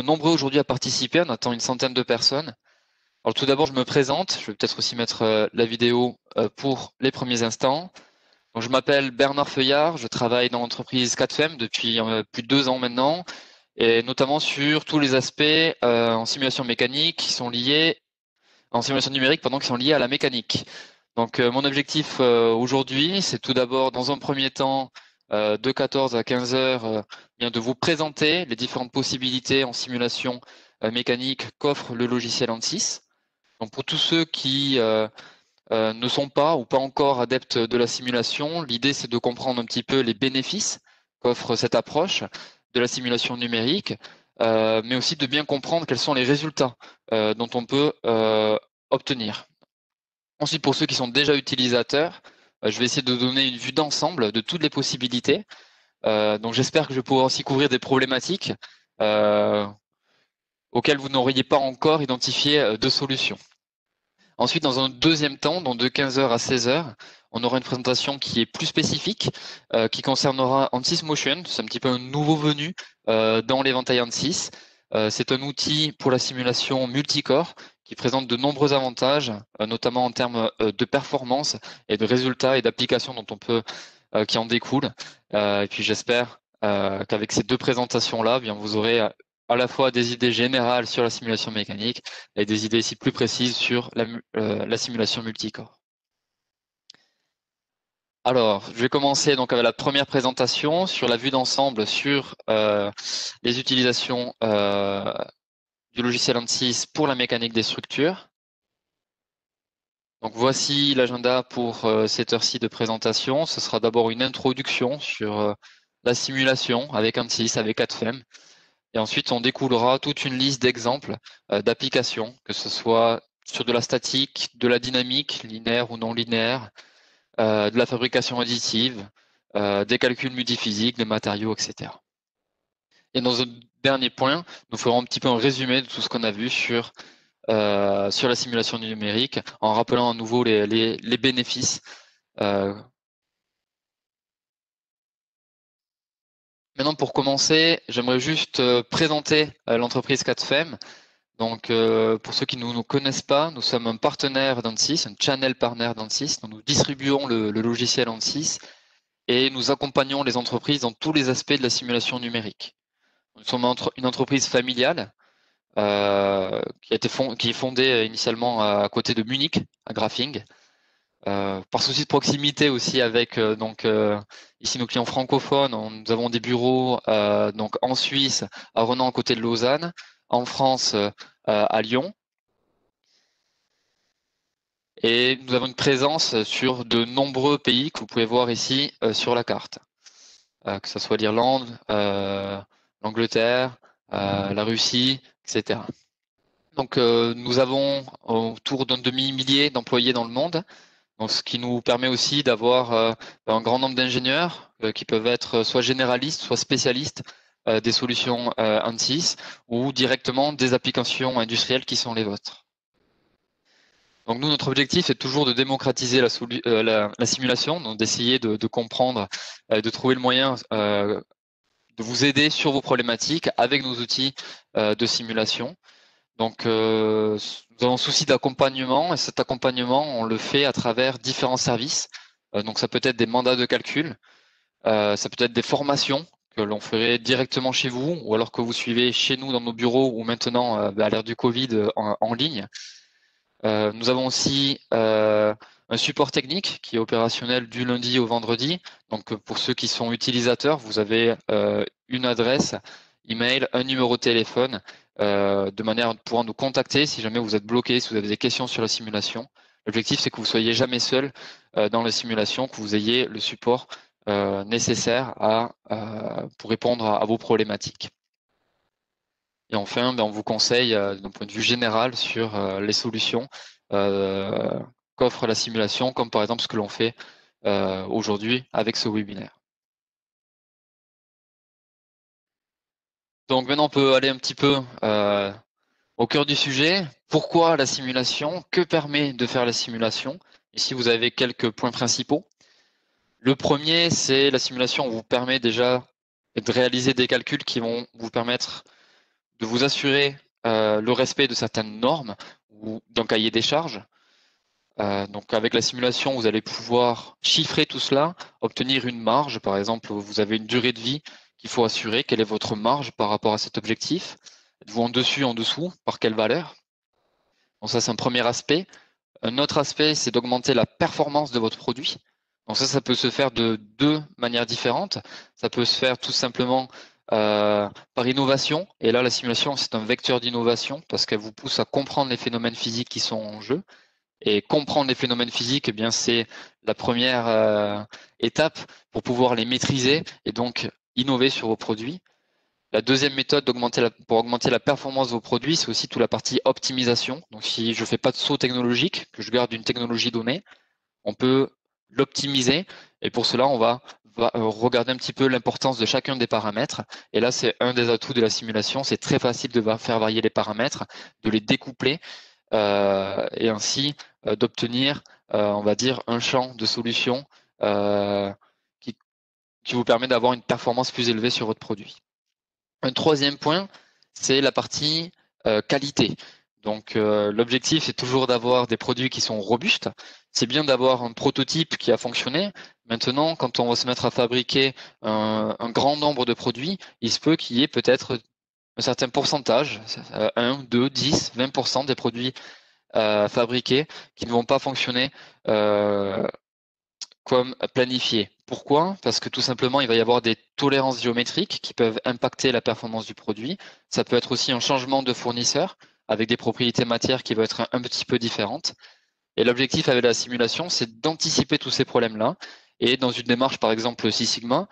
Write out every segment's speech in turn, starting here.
Nombreux aujourd'hui à participer, on attend une centaine de personnes. Alors tout d'abord, je me présente, je vais peut-être aussi mettre la vidéo pour les premiers instants. Donc, je m'appelle Bernard Feuillard, je travaille dans l'entreprise 4FEM depuis plus de 2 ans maintenant, et notamment sur tous les aspects en simulation mécanique qui sont liés, en simulation numérique, pardon, qui sont liés à la mécanique. Donc mon objectif aujourd'hui, c'est tout d'abord, dans un premier temps, de 14 à 15 heures, bien de vous présenter les différentes possibilités en simulation mécanique qu'offre le logiciel ANSYS. Donc pour tous ceux qui ne sont pas ou pas encore adeptes de la simulation, l'idée c'est de comprendre un petit peu les bénéfices qu'offre cette approche de la simulation numérique, mais aussi de bien comprendre quels sont les résultats dont on peut obtenir. Ensuite, pour ceux qui sont déjà utilisateurs, je vais essayer de donner une vue d'ensemble de toutes les possibilités. Donc j'espère que je vais pouvoir aussi couvrir des problématiques auxquelles vous n'auriez pas encore identifié de solution. Ensuite, dans un deuxième temps, donc de 15 heures à 16 heures, on aura une présentation qui est plus spécifique, qui concernera ANSYS Motion. C'est un petit peu un nouveau venu dans l'éventail ANSYS. C'est un outil pour la simulation multicore qui présente de nombreux avantages, notamment en termes de performance et de résultats et d'applications dont on peut, qui en découlent. Et puis j'espère qu'avec ces deux présentations-là, bien vous aurez à la fois des idées générales sur la simulation mécanique et des idées ici plus précises sur la simulation multicore. Alors, je vais commencer donc avec la première présentation sur la vue d'ensemble sur les utilisations du logiciel ANSYS pour la mécanique des structures. Donc voici l'agenda pour cette heure-ci de présentation. Ce sera d'abord une introduction sur la simulation avec ANSYS, avec 4FEM. Et ensuite, on découlera toute une liste d'exemples d'applications, que ce soit sur de la statique, de la dynamique, linéaire ou non linéaire, de la fabrication additive, des calculs multiphysiques, des matériaux, etc. Et dans un dernier point, nous ferons un petit peu un résumé de tout ce qu'on a vu sur la simulation numérique, en rappelant à nouveau les bénéfices. Maintenant, pour commencer, j'aimerais juste présenter l'entreprise 4FEM. Donc, pour ceux qui ne nous connaissent pas, nous sommes un partenaire d'ANSYS, un channel partner d'ANSYS. Nous distribuons le logiciel ANSYS et nous accompagnons les entreprises dans tous les aspects de la simulation numérique. Nous sommes une entreprise familiale qui est fondée initialement à côté de Munich, à Grafing, par souci de proximité aussi avec ici nos clients francophones. Nous avons des bureaux donc en Suisse, à Renan, à côté de Lausanne, en France, à Lyon. Et nous avons une présence sur de nombreux pays que vous pouvez voir ici sur la carte, que ce soit l'Irlande, l'Angleterre, la Russie, etc. Donc nous avons autour d'un demi-millier d'employés dans le monde, donc, ce qui nous permet aussi d'avoir un grand nombre d'ingénieurs qui peuvent être soit généralistes, soit spécialistes des solutions ANSYS ou directement des applications industrielles qui sont les vôtres. Donc nous, notre objectif est toujours de démocratiser la simulation, donc d'essayer de comprendre, de trouver le moyen de vous aider sur vos problématiques avec nos outils de simulation. Donc nous avons souci d'accompagnement et cet accompagnement, on le fait à travers différents services. Donc ça peut être des mandats de calcul, ça peut être des formations que l'on ferait directement chez vous ou alors que vous suivez chez nous dans nos bureaux ou maintenant à l'ère du Covid en ligne. Nous avons aussi un support technique qui est opérationnel du lundi au vendredi. Donc pour ceux qui sont utilisateurs, vous avez une adresse email, un numéro de téléphone, de manière à pouvoir nous contacter si jamais vous êtes bloqué, si vous avez des questions sur la simulation. L'objectif, c'est que vous soyez jamais seul dans la simulation, que vous ayez le support nécessaire pour répondre à vos problématiques. Et enfin, on vous conseille d'un point de vue général sur les solutions qu'offre la simulation, comme par exemple ce que l'on fait aujourd'hui avec ce webinaire. Donc maintenant, on peut aller un petit peu au cœur du sujet. Pourquoi la simulation? Que permet de faire la simulation? Ici, vous avez quelques points principaux. Le premier, c'est la simulation vous permet déjà de réaliser des calculs qui vont vous permettre de vous assurer le respect de certaines normes ou d'un cahier des charges. Donc avec la simulation, vous allez pouvoir chiffrer tout cela, obtenir une marge. Par exemple, vous avez une durée de vie qu'il faut assurer. Quelle est votre marge par rapport à cet objectif? Êtes-vous en dessus, en dessous? Par quelle valeur? Donc ça, c'est un premier aspect. Un autre aspect, c'est d'augmenter la performance de votre produit. Donc ça peut se faire de deux manières différentes. Ça peut se faire tout simplement par innovation. Et là, la simulation, c'est un vecteur d'innovation parce qu'elle vous pousse à comprendre les phénomènes physiques qui sont en jeu. Et comprendre les phénomènes physiques, eh bien, c'est la première étape pour pouvoir les maîtriser et donc innover sur vos produits. La deuxième méthode pour augmenter la performance de vos produits, c'est aussi toute la partie optimisation. Donc, si je ne fais pas de saut technologique, que je garde une technologie donnée, on peut l'optimiser. Et pour cela, on va regarder un petit peu l'importance de chacun des paramètres. Et là, c'est un des atouts de la simulation. C'est très facile de faire varier les paramètres, de les découpler et ainsi d'obtenir, on va dire, un champ de solutions qui vous permet d'avoir une performance plus élevée sur votre produit. Un troisième point, c'est la partie qualité. Donc l'objectif est toujours d'avoir des produits qui sont robustes. C'est bien d'avoir un prototype qui a fonctionné. Maintenant, quand on va se mettre à fabriquer un grand nombre de produits, il se peut qu'il y ait peut-être un certain pourcentage, 1, 2, 10, 20% des produits fabriqués qui ne vont pas fonctionner comme planifié. Pourquoi? Parce que tout simplement, il va y avoir des tolérances géométriques qui peuvent impacter la performance du produit. Ça peut être aussi un changement de fournisseur avec des propriétés matières qui vont être un petit peu différentes. Et l'objectif avec la simulation, c'est d'anticiper tous ces problèmes-là et dans une démarche, par exemple Six Sigma,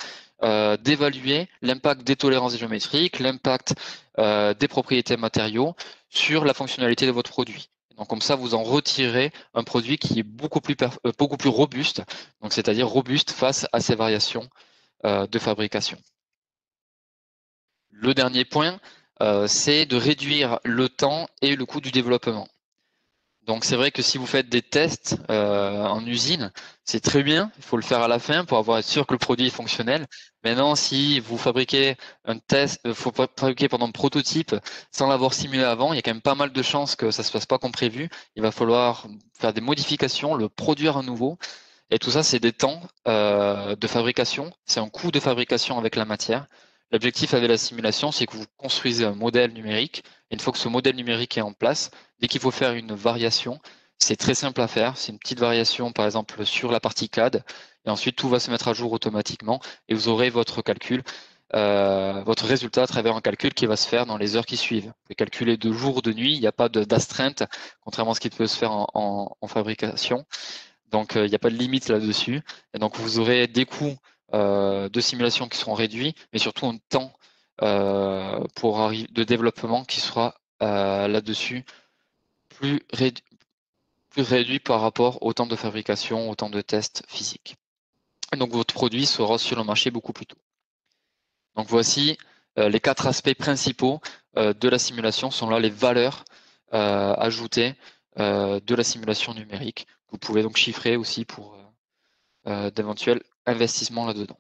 d'évaluer l'impact des tolérances géométriques, l'impact des propriétés matériaux sur la fonctionnalité de votre produit. Donc comme ça, vous en retirez un produit qui est beaucoup plus robuste, donc c'est-à-dire robuste face à ces variations de fabrication. Le dernier point, c'est de réduire le temps et le coût du développement. Donc c'est vrai que si vous faites des tests en usine, c'est très bien, il faut le faire à la fin pour être sûr que le produit est fonctionnel. Maintenant, si vous fabriquez un test, faut fabriquer pendant un prototype sans l'avoir simulé avant, il y a quand même pas mal de chances que ça se passe pas comme prévu. Il va falloir faire des modifications, le produire à nouveau. Et tout ça, c'est des temps de fabrication, c'est un coût de fabrication avec la matière. L'objectif avec la simulation, c'est que vous construisez un modèle numérique. Et une fois que ce modèle numérique est en place, dès qu'il faut faire une variation, c'est très simple à faire. C'est une petite variation, par exemple, sur la partie CAD. Et ensuite, tout va se mettre à jour automatiquement et vous aurez votre calcul, votre résultat à travers un calcul qui va se faire dans les heures qui suivent. Vous pouvez calculer de jour ou de nuit. Il n'y a pas d'astreinte, contrairement à ce qui peut se faire en fabrication. Donc, il n'y a pas de limite là-dessus. Et donc, vous aurez des coûts de simulation qui seront réduits, mais surtout un temps de développement qui sera là-dessus plus réduit par rapport au temps de fabrication, au temps de test physique. Et donc, votre produit sera sur le marché beaucoup plus tôt. Donc, voici les 4 aspects principaux de la simulation, sont là les valeurs ajoutées de la simulation numérique. Vous pouvez donc chiffrer aussi pour d'éventuels investissements là-dedans.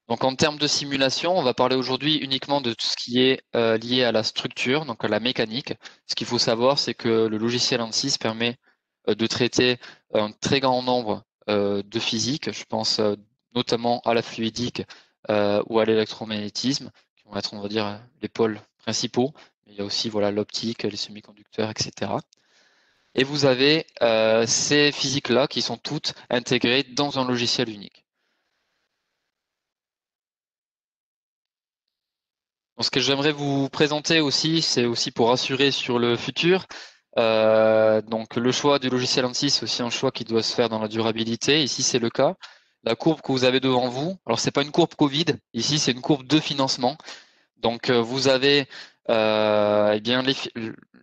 Donc en termes de simulation, on va parler aujourd'hui uniquement de tout ce qui est lié à la structure, donc à la mécanique. Ce qu'il faut savoir, c'est que le logiciel ANSYS permet de traiter un très grand nombre de physiques. Je pense notamment à la fluidique ou à l'électromagnétisme, qui vont être, on va dire, les pôles principaux. Il y a aussi voilà, l'optique, les semi-conducteurs, etc. Et vous avez ces physiques-là qui sont toutes intégrées dans un logiciel unique. Donc, ce que j'aimerais vous présenter aussi, c'est aussi pour rassurer sur le futur. Donc le choix du logiciel ANSYS, c'est aussi un choix qui doit se faire dans la durabilité. Ici, c'est le cas. La courbe que vous avez devant vous, alors c'est pas une courbe Covid, ici c'est une courbe de financement. Donc vous avez eh bien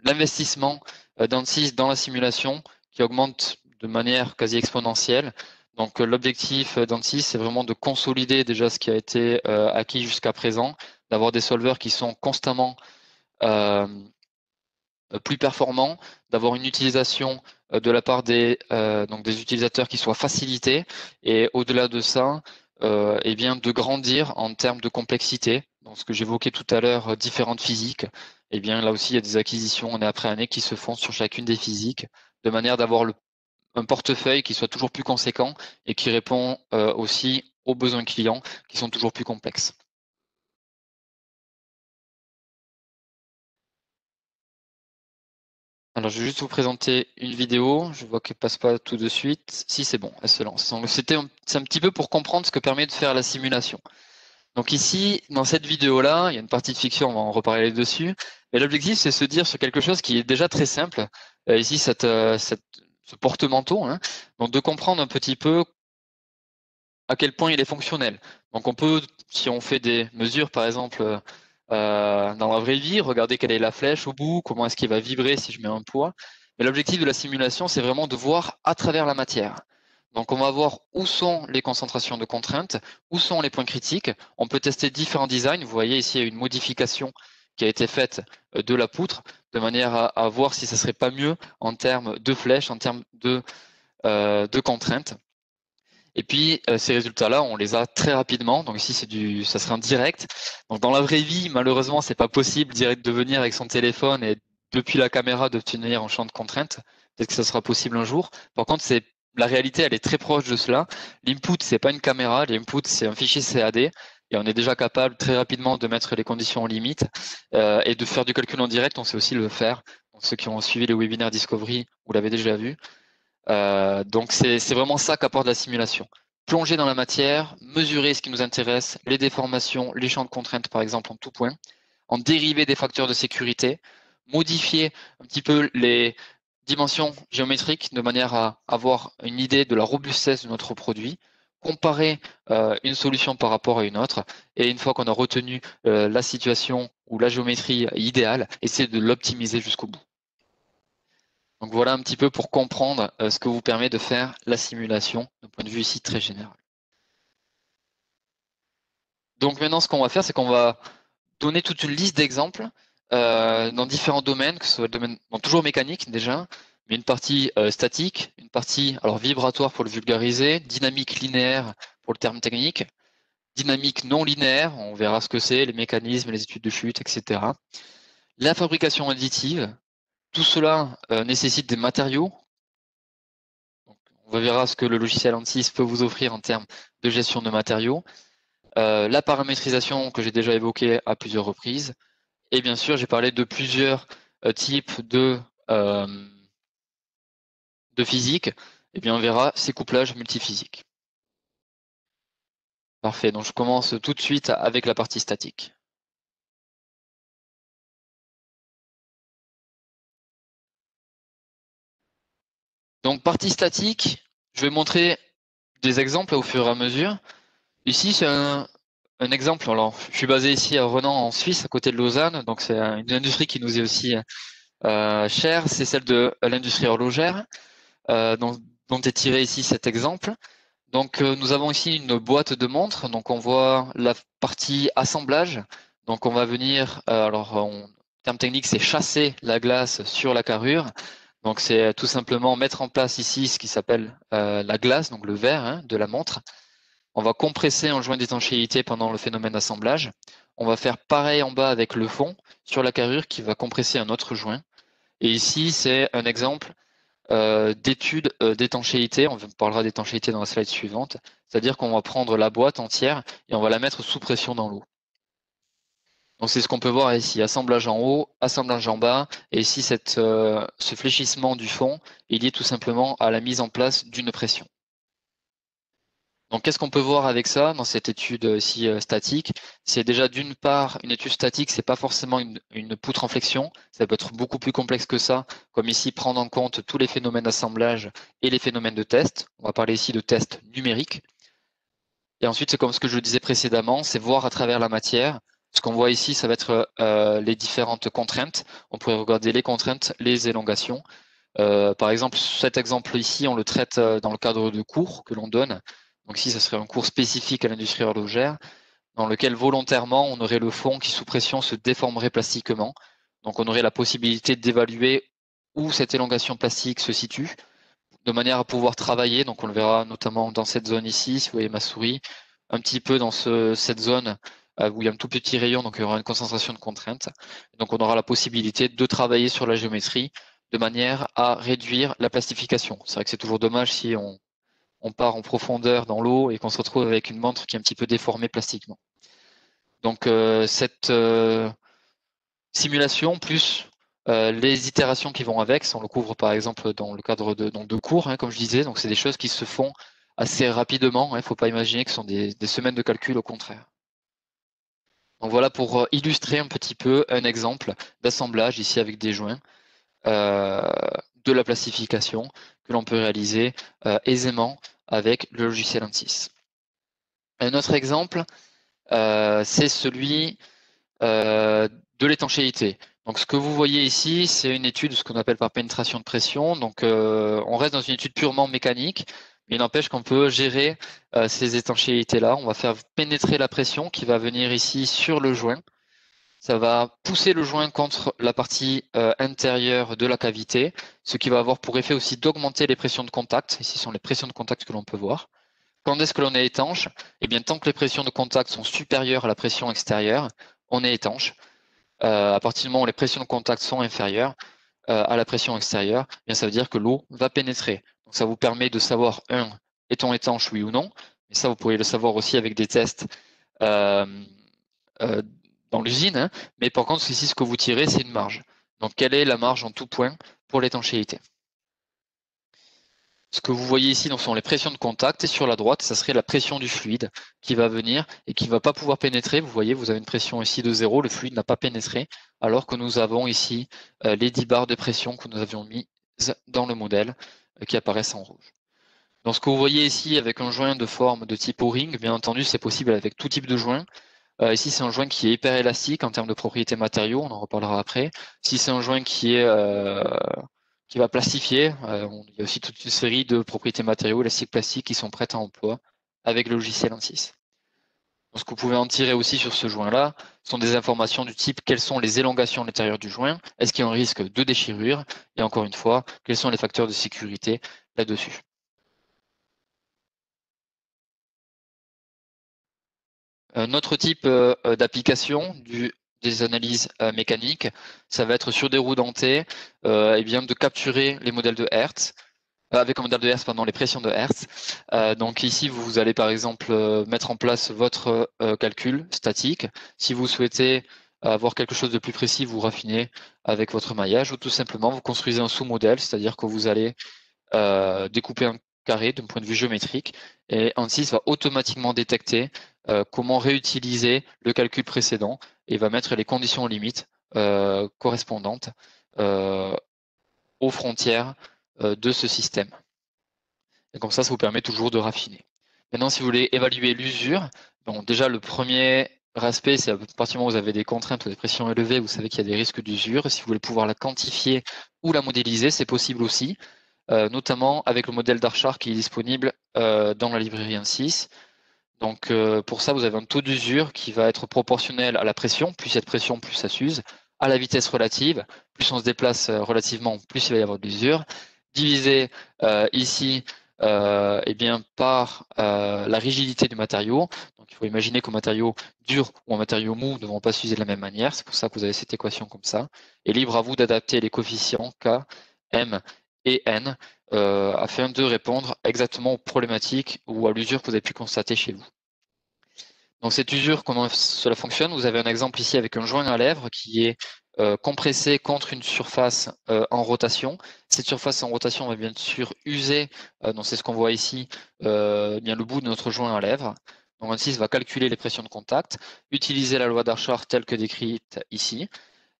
l'investissement d'ANSYS dans la simulation qui augmente de manière quasi exponentielle. Donc l'objectif d'ANSYS, c'est vraiment de consolider déjà ce qui a été acquis jusqu'à présent, d'avoir des solvers qui sont constamment plus performants, d'avoir une utilisation de la part donc des utilisateurs qui soit facilitée, et au-delà de ça, eh bien de grandir en termes de complexité. dans ce que j'évoquais tout à l'heure, différentes physiques, eh bien là aussi il y a des acquisitions année après année qui se font sur chacune des physiques, de manière d'avoir un portefeuille qui soit toujours plus conséquent et qui répond aussi aux besoins clients qui sont toujours plus complexes. Alors, je vais juste vous présenter une vidéo. Je vois qu'elle passe pas tout de suite. Si, c'est bon, elle se lance. Donc, c'est un petit peu pour comprendre ce que permet de faire la simulation. Donc ici, dans cette vidéo-là, il y a une partie de fiction, on va en reparler dessus. Mais l'objectif, c'est de se dire sur quelque chose qui est déjà très simple. Ici, ce porte-manteau. Hein. Donc, de comprendre un petit peu à quel point il est fonctionnel. Donc on peut, si on fait des mesures par exemple dans la vraie vie, regarder quelle est la flèche au bout, comment est-ce qu'il va vibrer si je mets un poids. Mais l'objectif de la simulation, c'est vraiment de voir à travers la matière. Donc on va voir où sont les concentrations de contraintes, où sont les points critiques. On peut tester différents designs. Vous voyez ici, il y a une modification qui a été faite de la poutre, de manière à voir si ça serait pas mieux en termes de flèches, en termes de contraintes. Et puis ces résultats-là, on les a très rapidement. Donc ici, ça sera en direct. Donc dans la vraie vie, malheureusement, c'est pas possible direct de venir avec son téléphone et depuis la caméra d'obtenir un champ de contrainte. Peut-être que ça sera possible un jour. Par contre, la réalité, elle est très proche de cela. L'input, c'est pas une caméra. L'input, c'est un fichier CAD. Et on est déjà capable très rapidement de mettre les conditions en limite et de faire du calcul en direct. On sait aussi le faire. Donc, ceux qui ont suivi les webinaires Discovery, vous l'avez déjà vu. Donc c'est vraiment ça qu'apporte la simulation. Plonger dans la matière, mesurer ce qui nous intéresse, les déformations, les champs de contraintes par exemple en tout point, en dériver des facteurs de sécurité, modifier un petit peu les dimensions géométriques de manière à avoir une idée de la robustesse de notre produit, comparer une solution par rapport à une autre, et une fois qu'on a retenu la situation ou la géométrie idéale, essayer de l'optimiser jusqu'au bout. Donc voilà un petit peu pour comprendre ce que vous permet de faire la simulation d'un point de vue ici très général. Donc maintenant ce qu'on va faire, c'est qu'on va donner toute une liste d'exemples dans différents domaines, que ce soit le domaine toujours mécanique déjà, mais une partie statique, une partie alors vibratoire pour le vulgariser, dynamique linéaire pour le terme technique, dynamique non linéaire, on verra ce que c'est, les mécanismes, les études de chute, etc. La fabrication additive, tout cela nécessite des matériaux. On verra ce que le logiciel ANSYS peut vous offrir en termes de gestion de matériaux. La paramétrisation que j'ai déjà évoquée à plusieurs reprises. Et bien sûr, j'ai parlé de plusieurs types de physique. Et bien, on verra ces couplages multiphysiques. Parfait, donc je commence tout de suite avec la partie statique. Donc, partie statique, je vais montrer des exemples au fur et à mesure. Ici, c'est un exemple. Alors, je suis basé ici à Renan, en Suisse, à côté de Lausanne. Donc, c'est une industrie qui nous est aussi chère. C'est celle de l'industrie horlogère, dont est tiré ici cet exemple. Donc, nous avons ici une boîte de montres. Donc, on voit la partie assemblage. Donc, on va venir, terme technique, c'est chasser la glace sur la carrure. Donc, c'est tout simplement mettre en place ici ce qui s'appelle la glace, donc le verre hein, de la montre. On va compresser un joint d'étanchéité pendant le phénomène d'assemblage. On va faire pareil en bas avec le fond sur la carrure qui va compresser un autre joint. Et ici, c'est un exemple d'étude d'étanchéité. On parlera d'étanchéité dans la slide suivante. C'est-à-dire qu'on va prendre la boîte entière et on va la mettre sous pression dans l'eau. Donc c'est ce qu'on peut voir ici, assemblage en haut, assemblage en bas, et ici ce fléchissement du fond est lié tout simplement à la mise en place d'une pression. Donc qu'est-ce qu'on peut voir avec ça dans cette étude ici statique? C'est déjà d'une part une étude statique, c'est pas forcément une poutre en flexion, ça peut être beaucoup plus complexe que ça, comme ici prendre en compte tous les phénomènes d'assemblage et les phénomènes de test. On va parler ici de tests numériques. Et ensuite, c'est comme ce que je disais précédemment, c'est voir à travers la matière. Ce qu'on voit ici, ça va être les différentes contraintes. On pourrait regarder les contraintes, les élongations. Par exemple, cet exemple ici, on le traite dans le cadre de cours que l'on donne. Donc ici, ce serait un cours spécifique à l'industrie horlogère, dans lequel volontairement, on aurait le fond qui, sous pression, se déformerait plastiquement. Donc on aurait la possibilité d'évaluer où cette élongation plastique se situe, de manière à pouvoir travailler. Donc on le verra notamment dans cette zone ici, si vous voyez ma souris, un petit peu dans cette zone où il y a un tout petit rayon, donc il y aura une concentration de contraintes. Donc on aura la possibilité de travailler sur la géométrie de manière à réduire la plastification. C'est vrai que c'est toujours dommage si on part en profondeur dans l'eau et qu'on se retrouve avec une montre qui est un petit peu déformée plastiquement. Donc cette simulation plus les itérations qui vont avec, ça on le couvre par exemple dans le cadre de cours, hein, comme je disais, donc c'est des choses qui se font assez rapidement, il ne faut pas imaginer que ce sont des semaines de calcul, au contraire. Donc voilà pour illustrer un petit peu un exemple d'assemblage ici avec des joints de la plastification que l'on peut réaliser aisément avec le logiciel ANSYS. Un autre exemple, c'est celui de l'étanchéité. Donc ce que vous voyez ici, c'est une étude, ce qu'on appelle par pénétration de pression. Donc on reste dans une étude purement mécanique, mais il n'empêche qu'on peut gérer ces étanchéités-là. On va faire pénétrer la pression qui va venir ici sur le joint. Ça va pousser le joint contre la partie intérieure de la cavité, ce qui va avoir pour effet aussi d'augmenter les pressions de contact. Ici sont les pressions de contact que l'on peut voir. Quand est-ce que l'on est étanche? Eh bien, tant que les pressions de contact sont supérieures à la pression extérieure, on est étanche. À partir du moment où les pressions de contact sont inférieures à la pression extérieure, eh bien, ça veut dire que l'eau va pénétrer. Donc ça vous permet de savoir, est-on étanche, oui ou non? Mais ça, vous pouvez le savoir aussi avec des tests euh, euh, dans l'usine. Hein. Mais par contre, ici, ce que vous tirez, c'est une marge. Donc, quelle est la marge en tout point pour l'étanchéité? Ce que vous voyez ici, donc, sont les pressions de contact, et sur la droite, ça serait la pression du fluide qui va venir et qui ne va pas pouvoir pénétrer. Vous voyez, vous avez une pression ici de 0, le fluide n'a pas pénétré, alors que nous avons ici les 10 barres de pression que nous avions mises dans le modèle qui apparaissent en rouge. Donc ce que vous voyez ici avec un joint de forme de type O-ring, bien entendu, c'est possible avec tout type de joint. Ici, c'est un joint qui est hyper élastique en termes de propriétés matériaux, on en reparlera après. Si c'est un joint qui va plastifier, il y a aussi toute une série de propriétés matériaux élastiques plastiques qui sont prêtes à emploi avec le logiciel ANSYS. Donc, ce que vous pouvez en tirer aussi sur ce joint-là sont des informations du type quelles sont les élongations à l'intérieur du joint, est-ce qu'il y a un risque de déchirure, et encore une fois, quels sont les facteurs de sécurité là-dessus. Un autre type d'application des analyses mécaniques, ça va être sur des roues dentées, et bien de capturer les modèles de Hertz, avec un modèle de Hertz, pardon, les pressions de Hertz. Donc ici, vous allez par exemple mettre en place votre calcul statique. Si vous souhaitez avoir quelque chose de plus précis, vous raffinez avec votre maillage, ou tout simplement vous construisez un sous-modèle, c'est-à-dire que vous allez découper un carré d'un point de vue géométrique et ANSYS va automatiquement détecter comment réutiliser le calcul précédent et va mettre les conditions limites correspondantes aux frontières de ce système. Et comme ça vous permet toujours de raffiner. Maintenant, si vous voulez évaluer l'usure, bon, déjà le premier aspect, c'est à partir du moment où vous avez des contraintes ou des pressions élevées, vous savez qu'il y a des risques d'usure. Si vous voulez pouvoir la quantifier ou la modéliser, c'est possible aussi. Notamment avec le modèle d'Archar qui est disponible dans la librairie ANSYS. Donc pour ça, vous avez un taux d'usure qui va être proportionnel à la pression, plus cette pression, plus ça s'use, à la vitesse relative, plus on se déplace relativement, plus il va y avoir de l'usure, divisé ici eh bien, par la rigidité du matériau. Donc il faut imaginer qu'un matériau dur ou un matériau mou ne vont pas s'user de la même manière, c'est pour ça que vous avez cette équation comme ça. Et libre à vous d'adapter les coefficients K, M et N afin de répondre exactement aux problématiques ou à l'usure que vous avez pu constater chez vous. Donc cette usure, comment cela fonctionne? Vous avez un exemple ici avec un joint à lèvres qui est compressé contre une surface en rotation. Cette surface en rotation va bien sûr user, donc c'est ce qu'on voit ici, bien le bout de notre joint à lèvres. Donc ANSYS va calculer les pressions de contact, utiliser la loi d'Archar telle que décrite ici.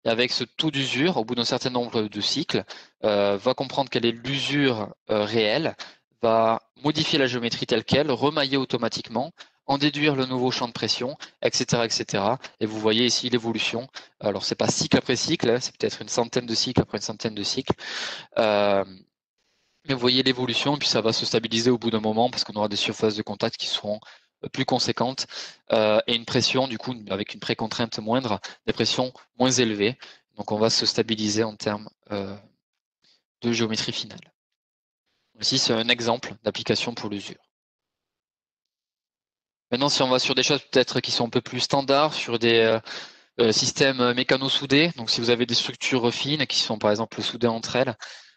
Et avec ce taux d'usure, au bout d'un certain nombre de cycles, va comprendre quelle est l'usure réelle, va modifier la géométrie telle qu'elle, remailler automatiquement, en déduire le nouveau champ de pression, etc., etc. Et vous voyez ici l'évolution. Alors c'est pas cycle après cycle, hein, c'est peut-être une centaine de cycles après une centaine de cycles. Mais vous voyez l'évolution, et puis ça va se stabiliser au bout d'un moment parce qu'on aura des surfaces de contact qui seront plus conséquentes et une pression, du coup, avec une précontrainte moindre, des pressions moins élevées. Donc on va se stabiliser en termes de géométrie finale. Ici, c'est un exemple d'application pour l'usure. Maintenant, si on va sur des choses peut-être qui sont un peu plus standards, sur des systèmes mécano-soudés, donc si vous avez des structures fines qui sont par exemple soudées entre elles,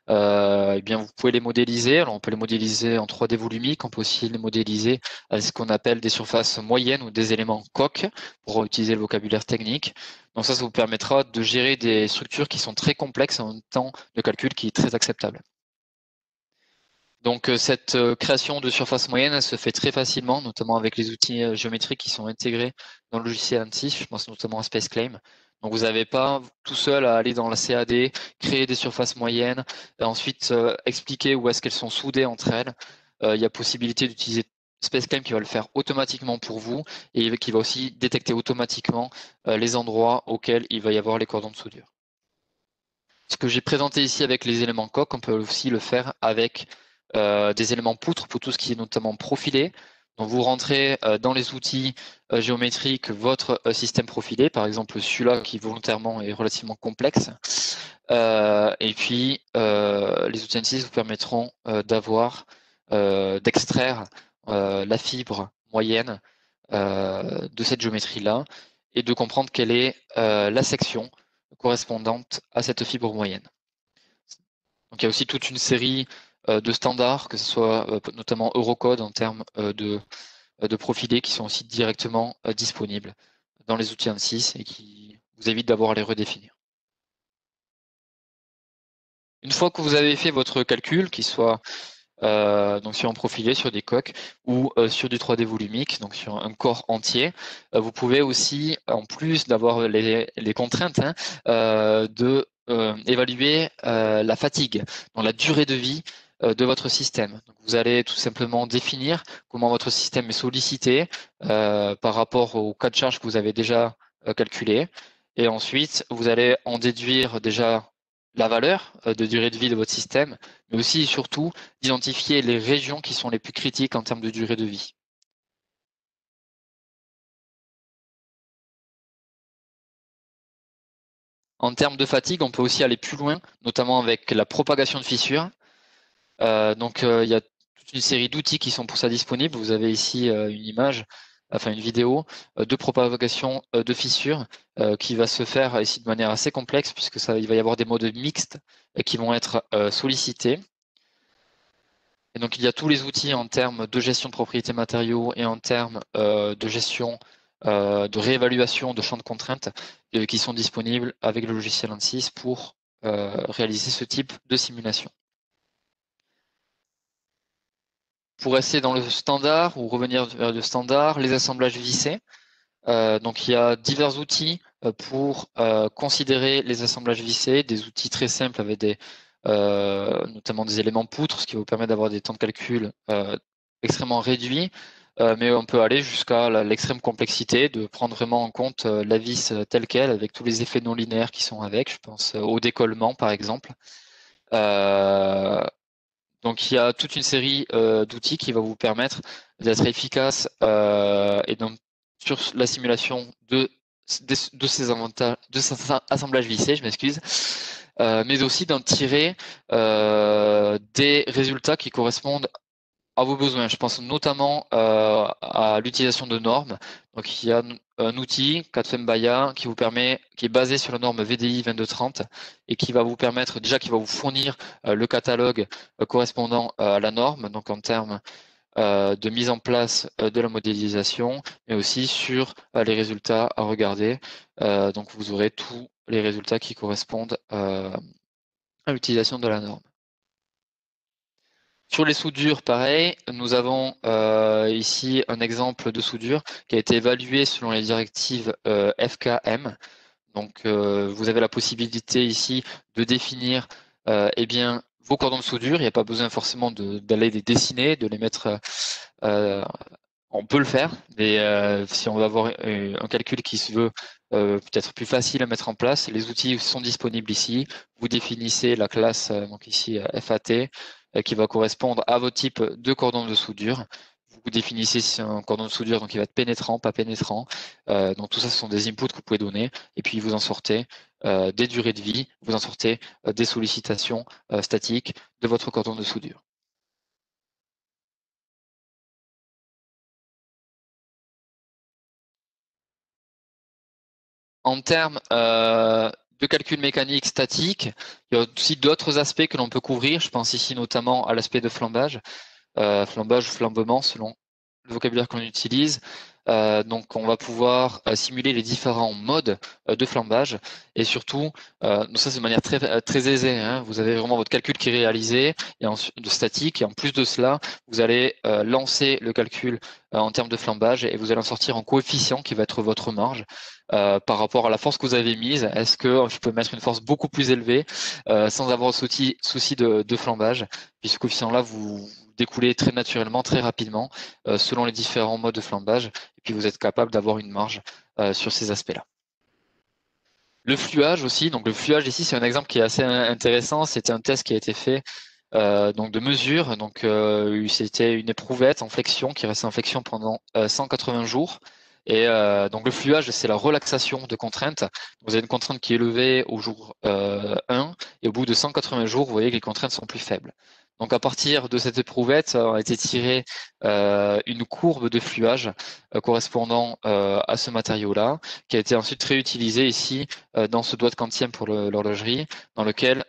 eh bien vous pouvez les modéliser. Alors on peut les modéliser en 3D volumique, on peut aussi les modéliser à ce qu'on appelle des surfaces moyennes ou des éléments coques, pour utiliser le vocabulaire technique. Donc ça vous permettra de gérer des structures qui sont très complexes en un temps de calcul qui est très acceptable. Donc cette création de surface moyenne, elle se fait très facilement, notamment avec les outils géométriques qui sont intégrés dans le logiciel ANSYS, je pense notamment à SpaceClaim. Donc vous n'avez pas tout seul à aller dans la CAD, créer des surfaces moyennes, et ensuite expliquer où est-ce qu'elles sont soudées entre elles. Il y a possibilité d'utiliser SpaceClaim qui va le faire automatiquement pour vous et qui va aussi détecter automatiquement les endroits auxquels il va y avoir les cordons de soudure. Ce que j'ai présenté ici avec les éléments coques, on peut aussi le faire avec des éléments poutres pour tout ce qui est notamment profilé. Donc vous rentrez dans les outils géométriques votre système profilé, par exemple celui-là qui volontairement est relativement complexe. Et puis les outils ANSYS vous permettront d'extraire la fibre moyenne de cette géométrie-là et de comprendre quelle est la section correspondante à cette fibre moyenne. Donc il y a aussi toute une série de standards, que ce soit notamment Eurocode en termes de profilés qui sont aussi directement disponibles dans les outils ANSYS et qui vous évitent d'avoir à les redéfinir. Une fois que vous avez fait votre calcul, qu'il soit donc sur un profilé, sur des coques ou sur du 3D volumique, donc sur un corps entier, vous pouvez aussi, en plus d'avoir les contraintes, hein, évaluer la fatigue, donc la durée de vie de votre système. Donc vous allez tout simplement définir comment votre système est sollicité par rapport au cas de charge que vous avez déjà calculé. Et ensuite, vous allez en déduire déjà la valeur de durée de vie de votre système, mais aussi et surtout d'identifier les régions qui sont les plus critiques en termes de durée de vie. En termes de fatigue, on peut aussi aller plus loin, notamment avec la propagation de fissures. Il y a toute une série d'outils qui sont pour ça disponibles. Vous avez ici une image, enfin une vidéo de propagation de fissures qui va se faire ici de manière assez complexe puisque il va y avoir des modes mixtes qui vont être sollicités. Et donc il y a tous les outils en termes de gestion de propriétés matériaux et en termes de gestion de réévaluation de champs de contraintes qui sont disponibles avec le logiciel ANSYS pour réaliser ce type de simulation. Pour rester dans le standard ou revenir vers le standard, les assemblages vissés. Donc il y a divers outils pour considérer les assemblages vissés, des outils très simples avec notamment des éléments poutres, ce qui vous permet d'avoir des temps de calcul extrêmement réduits, mais on peut aller jusqu'à l'extrême complexité de prendre vraiment en compte la vis telle qu'elle, avec tous les effets non linéaires qui sont avec, je pense au décollement par exemple. Donc il y a toute une série d'outils qui va vous permettre d'être efficace et donc sur la simulation de ces assemblages vissés, je m'excuse, mais aussi d'en tirer des résultats qui correspondent à vos besoins. Je pense notamment à l'utilisation de normes. Donc il y a un outil, CAD-FEM-BAYA, qui est basé sur la norme VDI 2230 et qui va vous permettre, déjà qui va vous fournir le catalogue correspondant à la norme, donc en termes de mise en place de la modélisation, mais aussi sur les résultats à regarder. Donc vous aurez tous les résultats qui correspondent à l'utilisation de la norme. Sur les soudures, pareil, nous avons ici un exemple de soudure qui a été évalué selon les directives FKM. Donc, vous avez la possibilité ici de définir eh bien, vos cordons de soudure. Il n'y a pas besoin forcément d'aller les dessiner, de les mettre. On peut le faire, mais si on va avoir un calcul qui se veut peut-être plus facile à mettre en place, les outils sont disponibles ici. Vous définissez la classe, donc ici FAT, qui va correspondre à votre type de cordon de soudure. Vous définissez si c'est un cordon de soudure, donc il va être pénétrant, pas pénétrant. Donc tout ça, ce sont des inputs que vous pouvez donner, et puis vous en sortez des durées de vie, vous en sortez des sollicitations statiques de votre cordon de soudure. En termes de calcul mécanique statique, il y a aussi d'autres aspects que l'on peut couvrir. Je pense ici notamment à l'aspect de flambage, flambage ou flambement selon le vocabulaire qu'on utilise. Donc on va pouvoir simuler les différents modes de flambage et surtout, donc ça c'est de manière très aisée, hein. Vous avez vraiment votre calcul qui est réalisé et de statique et en plus de cela, vous allez lancer le calcul en termes de flambage et vous allez en sortir un coefficient qui va être votre marge par rapport à la force que vous avez mise. Est-ce que je peux mettre une force beaucoup plus élevée sans avoir souci de flambage? Puis ce coefficient-là, vous découlez très naturellement, très rapidement, selon les différents modes de flambage, et puis vous êtes capable d'avoir une marge sur ces aspects-là. Le fluage aussi, donc le fluage ici c'est un exemple qui est assez intéressant, c'était un test qui a été fait donc de mesure, donc c'était une éprouvette en flexion qui restait en flexion pendant 180 jours. Et donc le fluage, c'est la relaxation de contraintes. Vous avez une contrainte qui est levée au jour 1 et au bout de 180 jours, vous voyez que les contraintes sont plus faibles. Donc à partir de cette éprouvette, a été tirée une courbe de fluage correspondant à ce matériau-là, qui a été ensuite réutilisée ici dans ce doigt de quantième pour l'horlogerie, dans lequel,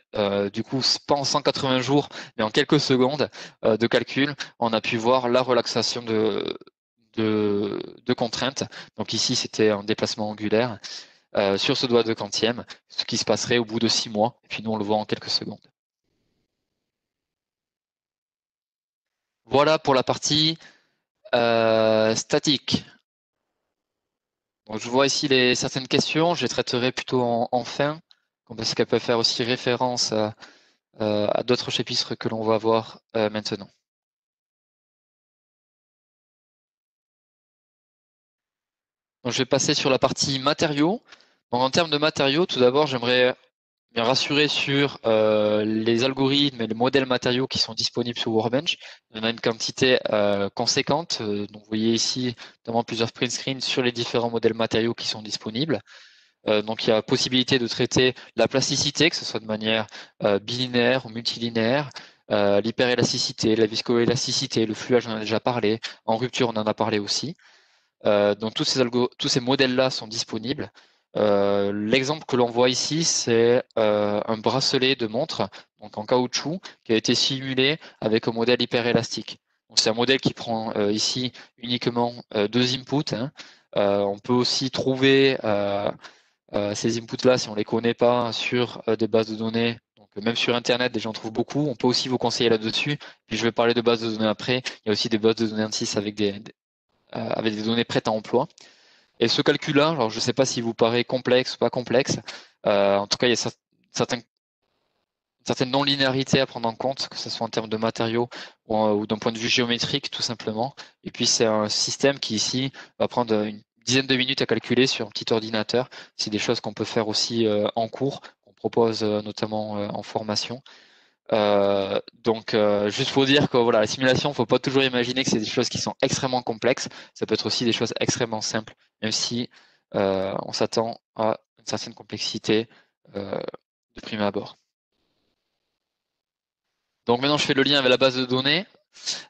du coup, pas en 180 jours, mais en quelques secondes de calcul, on a pu voir la relaxation de contraintes. Donc ici, c'était un déplacement angulaire sur ce doigt de quantième, ce qui se passerait au bout de 6 mois. Et puis nous, on le voit en quelques secondes. Voilà pour la partie statique. Donc, je vois ici certaines questions, je les traiterai plutôt en fin, parce qu'elles peuvent faire aussi référence à d'autres chapitres que l'on va voir maintenant. Donc, je vais passer sur la partie matériaux. Donc, en termes de matériaux, tout d'abord, j'aimerais bien rassurer sur les algorithmes et les modèles matériaux qui sont disponibles sur Workbench. Il y en a une quantité conséquente. Donc, vous voyez ici notamment plusieurs print screens sur les différents modèles matériaux qui sont disponibles. Donc, il y a possibilité de traiter la plasticité, que ce soit de manière bilinéaire ou multilinéaire, l'hyperélasticité, la viscoélasticité, le fluage, on en a déjà parlé. En rupture, on en a parlé aussi. Donc tous ces modèles-là sont disponibles. L'exemple que l'on voit ici, c'est un bracelet de montre, donc en caoutchouc, qui a été simulé avec un modèle hyperélastique. C'est un modèle qui prend ici uniquement 2 inputs, hein. On peut aussi trouver ces inputs-là, si on ne les connaît pas, sur des bases de données. Donc, même sur Internet, des gens trouvent beaucoup. On peut aussi vous conseiller là-dessus. Puis je vais parler de bases de données après. Il y a aussi des bases de données ANSYS avec des données prêtes à emploi. Et ce calcul-là, alors je ne sais pas s'il vous paraît complexe ou pas complexe. En tout cas, il y a certaines non-linéarités à prendre en compte, que ce soit en termes de matériaux ou d'un point de vue géométrique, tout simplement. Et puis, c'est un système qui, ici, va prendre une dizaine de minutes à calculer sur un petit ordinateur. C'est des choses qu'on peut faire aussi en cours, qu'on propose notamment en formation. Donc, juste pour dire que voilà, la simulation, il ne faut pas toujours imaginer que c'est des choses qui sont extrêmement complexes. Ça peut être aussi des choses extrêmement simples, même si on s'attend à une certaine complexité de prime abord. Donc maintenant, je fais le lien avec la base de données.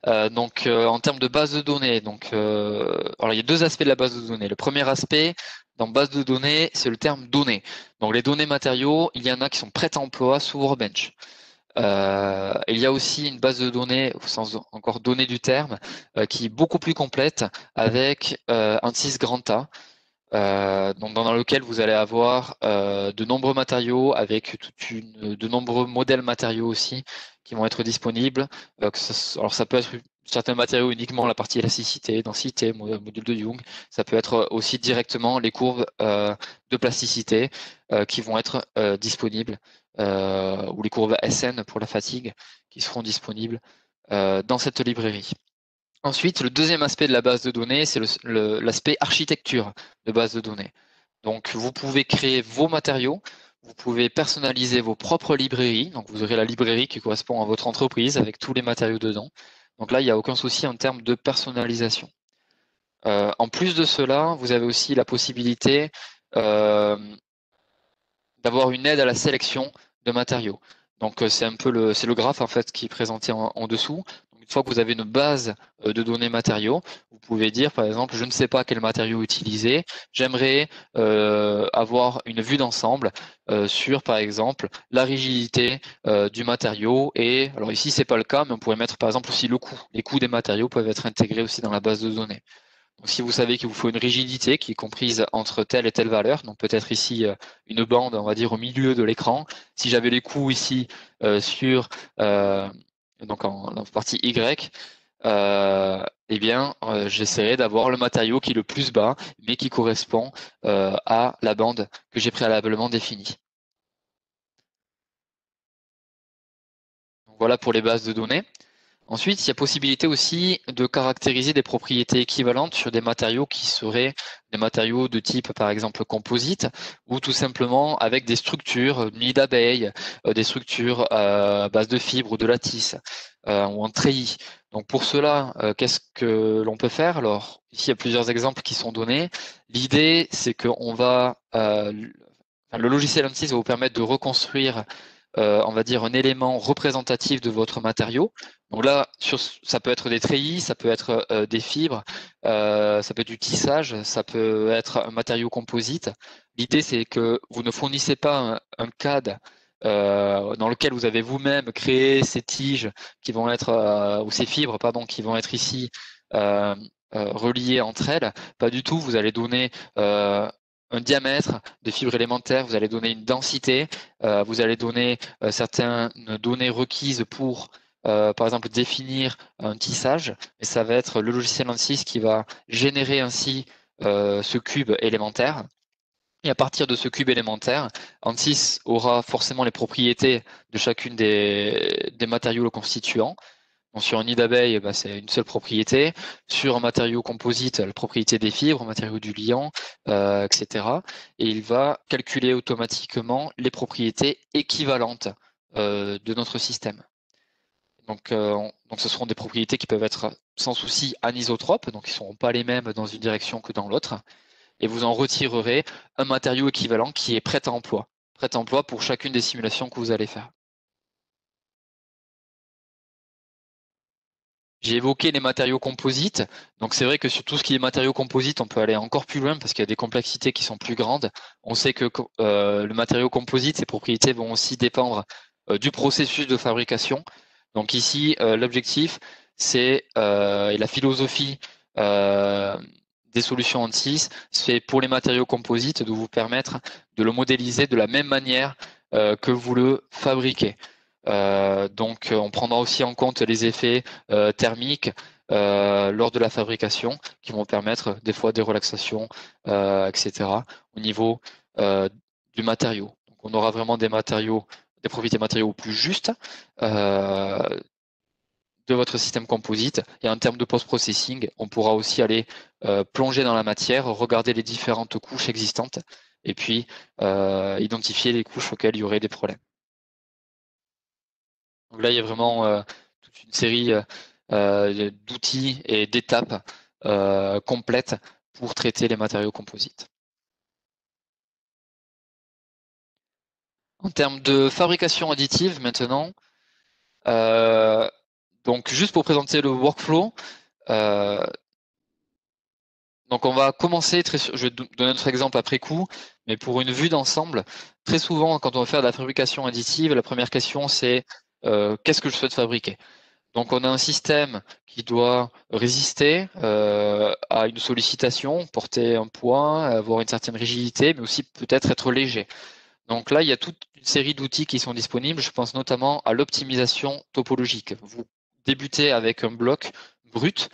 En termes de base de données, alors il y a 2 aspects de la base de données. Le premier aspect dans base de données, c'est le terme données. Donc les données matériaux, il y en a qui sont prêtes à emploi sous Workbench. Il y a aussi une base de données, sans encore donner du terme, qui est beaucoup plus complète avec un 6 grand A. Donc dans lequel vous allez avoir de nombreux matériaux avec de nombreux modèles matériaux aussi qui vont être disponibles. Alors ça peut être certains matériaux uniquement la partie élasticité, densité, module de Young. Ça peut être aussi directement les courbes de plasticité qui vont être disponibles ou les courbes SN pour la fatigue qui seront disponibles dans cette librairie. Ensuite, le deuxième aspect de la base de données, c'est l'aspect architecture de base de données. Donc, vous pouvez créer vos matériaux, vous pouvez personnaliser vos propres librairies. Donc, vous aurez la librairie qui correspond à votre entreprise avec tous les matériaux dedans. Donc là, il n'y a aucun souci en termes de personnalisation. En plus de cela, vous avez aussi la possibilité d'avoir une aide à la sélection de matériaux. Donc, c'est un peu le graphe en fait qui est présenté en dessous. Donc, fois que vous avez une base de données matériaux, vous pouvez dire, par exemple, je ne sais pas quel matériau utiliser, j'aimerais avoir une vue d'ensemble sur, par exemple, la rigidité du matériau. Et alors ici, c'est pas le cas, mais on pourrait mettre, par exemple, aussi le coût. Les coûts des matériaux peuvent être intégrés aussi dans la base de données. Donc, si vous savez qu'il vous faut une rigidité qui est comprise entre telle et telle valeur, donc peut-être ici une bande, on va dire, au milieu de l'écran. Si j'avais les coûts ici sur donc en partie Y, eh bien, j'essaierai d'avoir le matériau qui est le plus bas, mais qui correspond à la bande que j'ai préalablement définie. Donc, voilà pour les bases de données. Ensuite, il y a possibilité aussi de caractériser des propriétés équivalentes sur des matériaux qui seraient des matériaux de type, par exemple, composite, ou tout simplement avec des structures, nid d'abeilles, des structures à base de fibres ou de lattice, ou en treillis. Donc pour cela, qu'est-ce que l'on peut faire? Alors, ici, il y a plusieurs exemples qui sont donnés. L'idée, c'est qu'on va... le logiciel ANSYS va vous permettre de reconstruire on va dire, un élément représentatif de votre matériau. Donc là, ça peut être des treillis, ça peut être des fibres, ça peut être du tissage, ça peut être un matériau composite. L'idée, c'est que vous ne fournissez pas un CAD dans lequel vous avez vous-même créé ces tiges qui vont être, ou ces fibres, pardon, qui vont être ici reliées entre elles. Pas du tout, vous allez donner un diamètre de fibres élémentaires, vous allez donner une densité, vous allez donner certaines données requises pour, par exemple, définir un tissage. Et ça va être le logiciel ANSYS qui va générer ainsi ce cube élémentaire. Et à partir de ce cube élémentaire, ANSYS aura forcément les propriétés de chacune des matériaux le constituant. Donc, sur un nid d'abeille, c'est une seule propriété. Sur un matériau composite, la propriété des fibres, un matériau du liant, etc. Et il va calculer automatiquement les propriétés équivalentes de notre système. Donc, ce seront des propriétés qui peuvent être sans souci anisotropes, donc ils ne seront pas les mêmes dans une direction que dans l'autre. Et vous en retirerez un matériau équivalent qui est prêt à emploi. Prêt à emploi pour chacune des simulations que vous allez faire. J'ai évoqué les matériaux composites. Donc c'est vrai que sur tout ce qui est matériaux composites, on peut aller encore plus loin parce qu'il y a des complexités qui sont plus grandes. On sait que le matériau composite, ses propriétés vont aussi dépendre du processus de fabrication. Donc ici, l'objectif, c'est et la philosophie des solutions ANSYS, c'est pour les matériaux composites de vous permettre de le modéliser de la même manière que vous le fabriquez. Donc, on prendra aussi en compte les effets thermiques lors de la fabrication qui vont permettre des fois des relaxations, etc. au niveau du matériau. Donc, on aura vraiment des matériaux, des propriétés matériaux plus justes de votre système composite. Et en termes de post-processing, on pourra aussi aller plonger dans la matière, regarder les différentes couches existantes et puis identifier les couches auxquelles il y aurait des problèmes. Donc là, il y a vraiment toute une série d'outils et d'étapes complètes pour traiter les matériaux composites. En termes de fabrication additive, maintenant, donc juste pour présenter le workflow, donc on va commencer, je vais donner notre exemple après coup, mais pour une vue d'ensemble, très souvent quand on va faire de la fabrication additive, la première question c'est qu'est-ce que je souhaite fabriquer? Donc on a un système qui doit résister à une sollicitation, porter un poids, avoir une certaine rigidité, mais aussi peut-être être léger. Donc là, il y a toute une série d'outils qui sont disponibles. Je pense notamment à l'optimisation topologique. Vous débutez avec un bloc brut,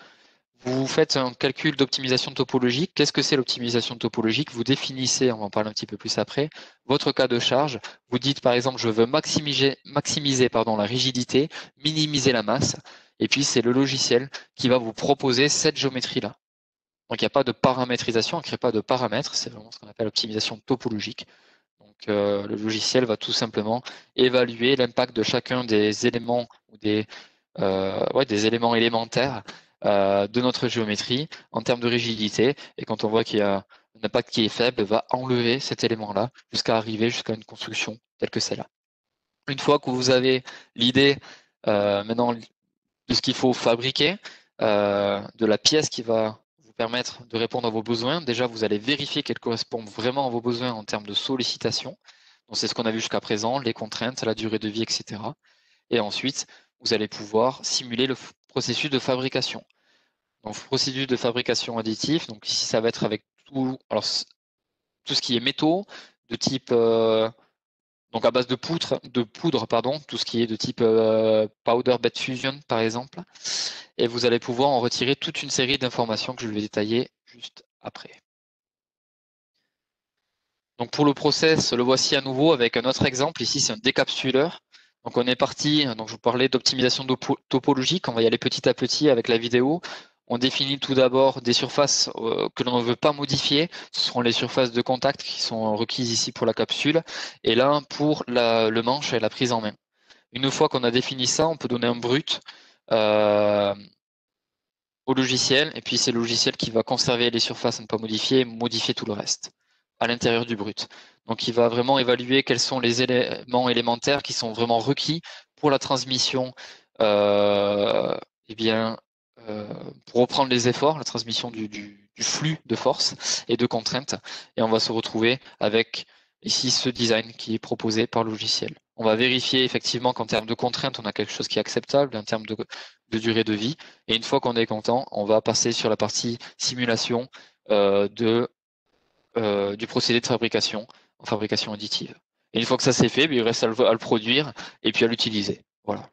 vous faites un calcul d'optimisation topologique. Qu'est-ce que c'est l'optimisation topologique? Vous définissez, on va en parler un petit peu plus après, votre cas de charge. Vous dites par exemple, je veux maximiser la rigidité, minimiser la masse. Et puis c'est le logiciel qui va vous proposer cette géométrie-là. Donc il n'y a pas de paramétrisation, on ne crée pas de paramètres, c'est vraiment ce qu'on appelle l'optimisation topologique. Donc le logiciel va tout simplement évaluer l'impact de chacun des éléments ou des éléments élémentaires de notre géométrie en termes de rigidité. Et quand on voit qu'il y a un impact qui est faible, va enlever cet élément-là jusqu'à arriver jusqu'à une construction telle que celle-là. Une fois que vous avez l'idée, maintenant de ce qu'il faut fabriquer, de la pièce qui va vous permettre de répondre à vos besoins. Déjà, vous allez vérifier qu'elle correspond vraiment à vos besoins en termes de sollicitation. Donc, c'est ce qu'on a vu jusqu'à présent, les contraintes, la durée de vie, etc. Et ensuite, vous allez pouvoir simuler le processus de fabrication. Donc, processus de fabrication additif. Donc, ici, ça va être avec tout ce qui est métaux, de type donc à base de poudre, pardon, tout ce qui est de type powder bed fusion par exemple, et vous allez pouvoir en retirer toute une série d'informations que je vais détailler juste après. Donc pour le process, le voici à nouveau avec un autre exemple. Ici, c'est un décapsuleur. Donc on est parti, donc je vous parlais d'optimisation topologique, on va y aller petit à petit avec la vidéo. On définit tout d'abord des surfaces que l'on ne veut pas modifier. Ce seront les surfaces de contact qui sont requises ici pour la capsule. Et là, pour le manche et la prise en main. Une fois qu'on a défini ça, on peut donner un brut au logiciel. Et puis c'est le logiciel qui va conserver les surfaces à ne pas modifier et modifier tout le reste à l'intérieur du brut. Donc il va vraiment évaluer quels sont les éléments élémentaires qui sont vraiment requis pour la transmission pour reprendre les efforts, la transmission du flux de force et de contraintes. Et on va se retrouver avec ici ce design qui est proposé par le logiciel. On va vérifier effectivement qu'en termes de contraintes, on a quelque chose qui est acceptable, en termes de durée de vie. Et une fois qu'on est content, on va passer sur la partie simulation du procédé de fabrication en fabrication additive. Et une fois que ça c'est fait, il reste à le produire et puis à l'utiliser. Voilà.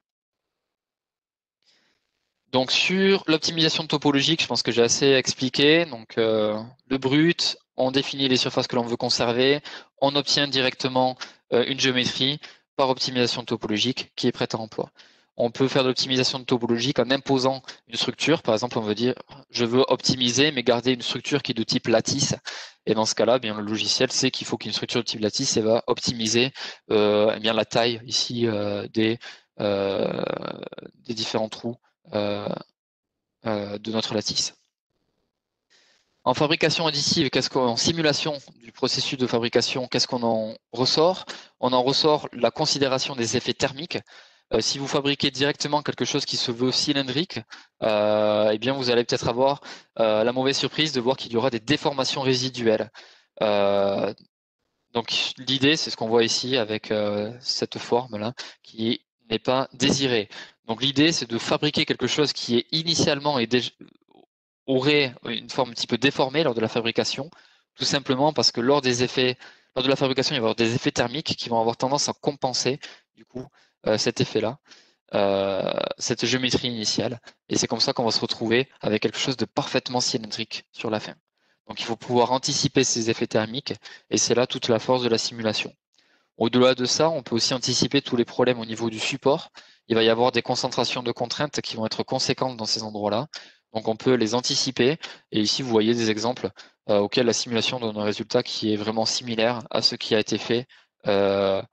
Donc sur l'optimisation topologique, je pense que j'ai assez expliqué. Donc le brut, on définit les surfaces que l'on veut conserver, on obtient directement une géométrie par optimisation topologique qui est prête à emploi. On peut faire de l'optimisation topologique en imposant une structure. Par exemple, on veut dire je veux optimiser mais garder une structure qui est de type lattice. Et dans ce cas-là, bien le logiciel sait qu'il faut qu'une structure de type lattice et va optimiser bien la taille ici des différents trous de notre lattice. En fabrication additive, en simulation du processus de fabrication, qu'est-ce qu'on en ressort? On en ressort la considération des effets thermiques. Si vous fabriquez directement quelque chose qui se veut cylindrique, eh bien vous allez peut-être avoir la mauvaise surprise de voir qu'il y aura des déformations résiduelles. Donc l'idée, c'est ce qu'on voit ici avec cette forme-là, qui n'est pas désirée. Donc l'idée, c'est de fabriquer quelque chose qui est initialement aurait une forme un petit peu déformée lors de la fabrication, tout simplement parce que lors de la fabrication, il va y avoir des effets thermiques qui vont avoir tendance à compenser du coup cet effet-là, cette géométrie initiale. Et c'est comme ça qu'on va se retrouver avec quelque chose de parfaitement cylindrique sur la fin. Donc il faut pouvoir anticiper ces effets thermiques, et c'est là toute la force de la simulation. Au-delà de ça, on peut aussi anticiper tous les problèmes au niveau du support. Il va y avoir des concentrations de contraintes qui vont être conséquentes dans ces endroits-là. Donc on peut les anticiper. Et ici, vous voyez des exemples auxquels la simulation donne un résultat qui est vraiment similaire à ce qui a été fait dans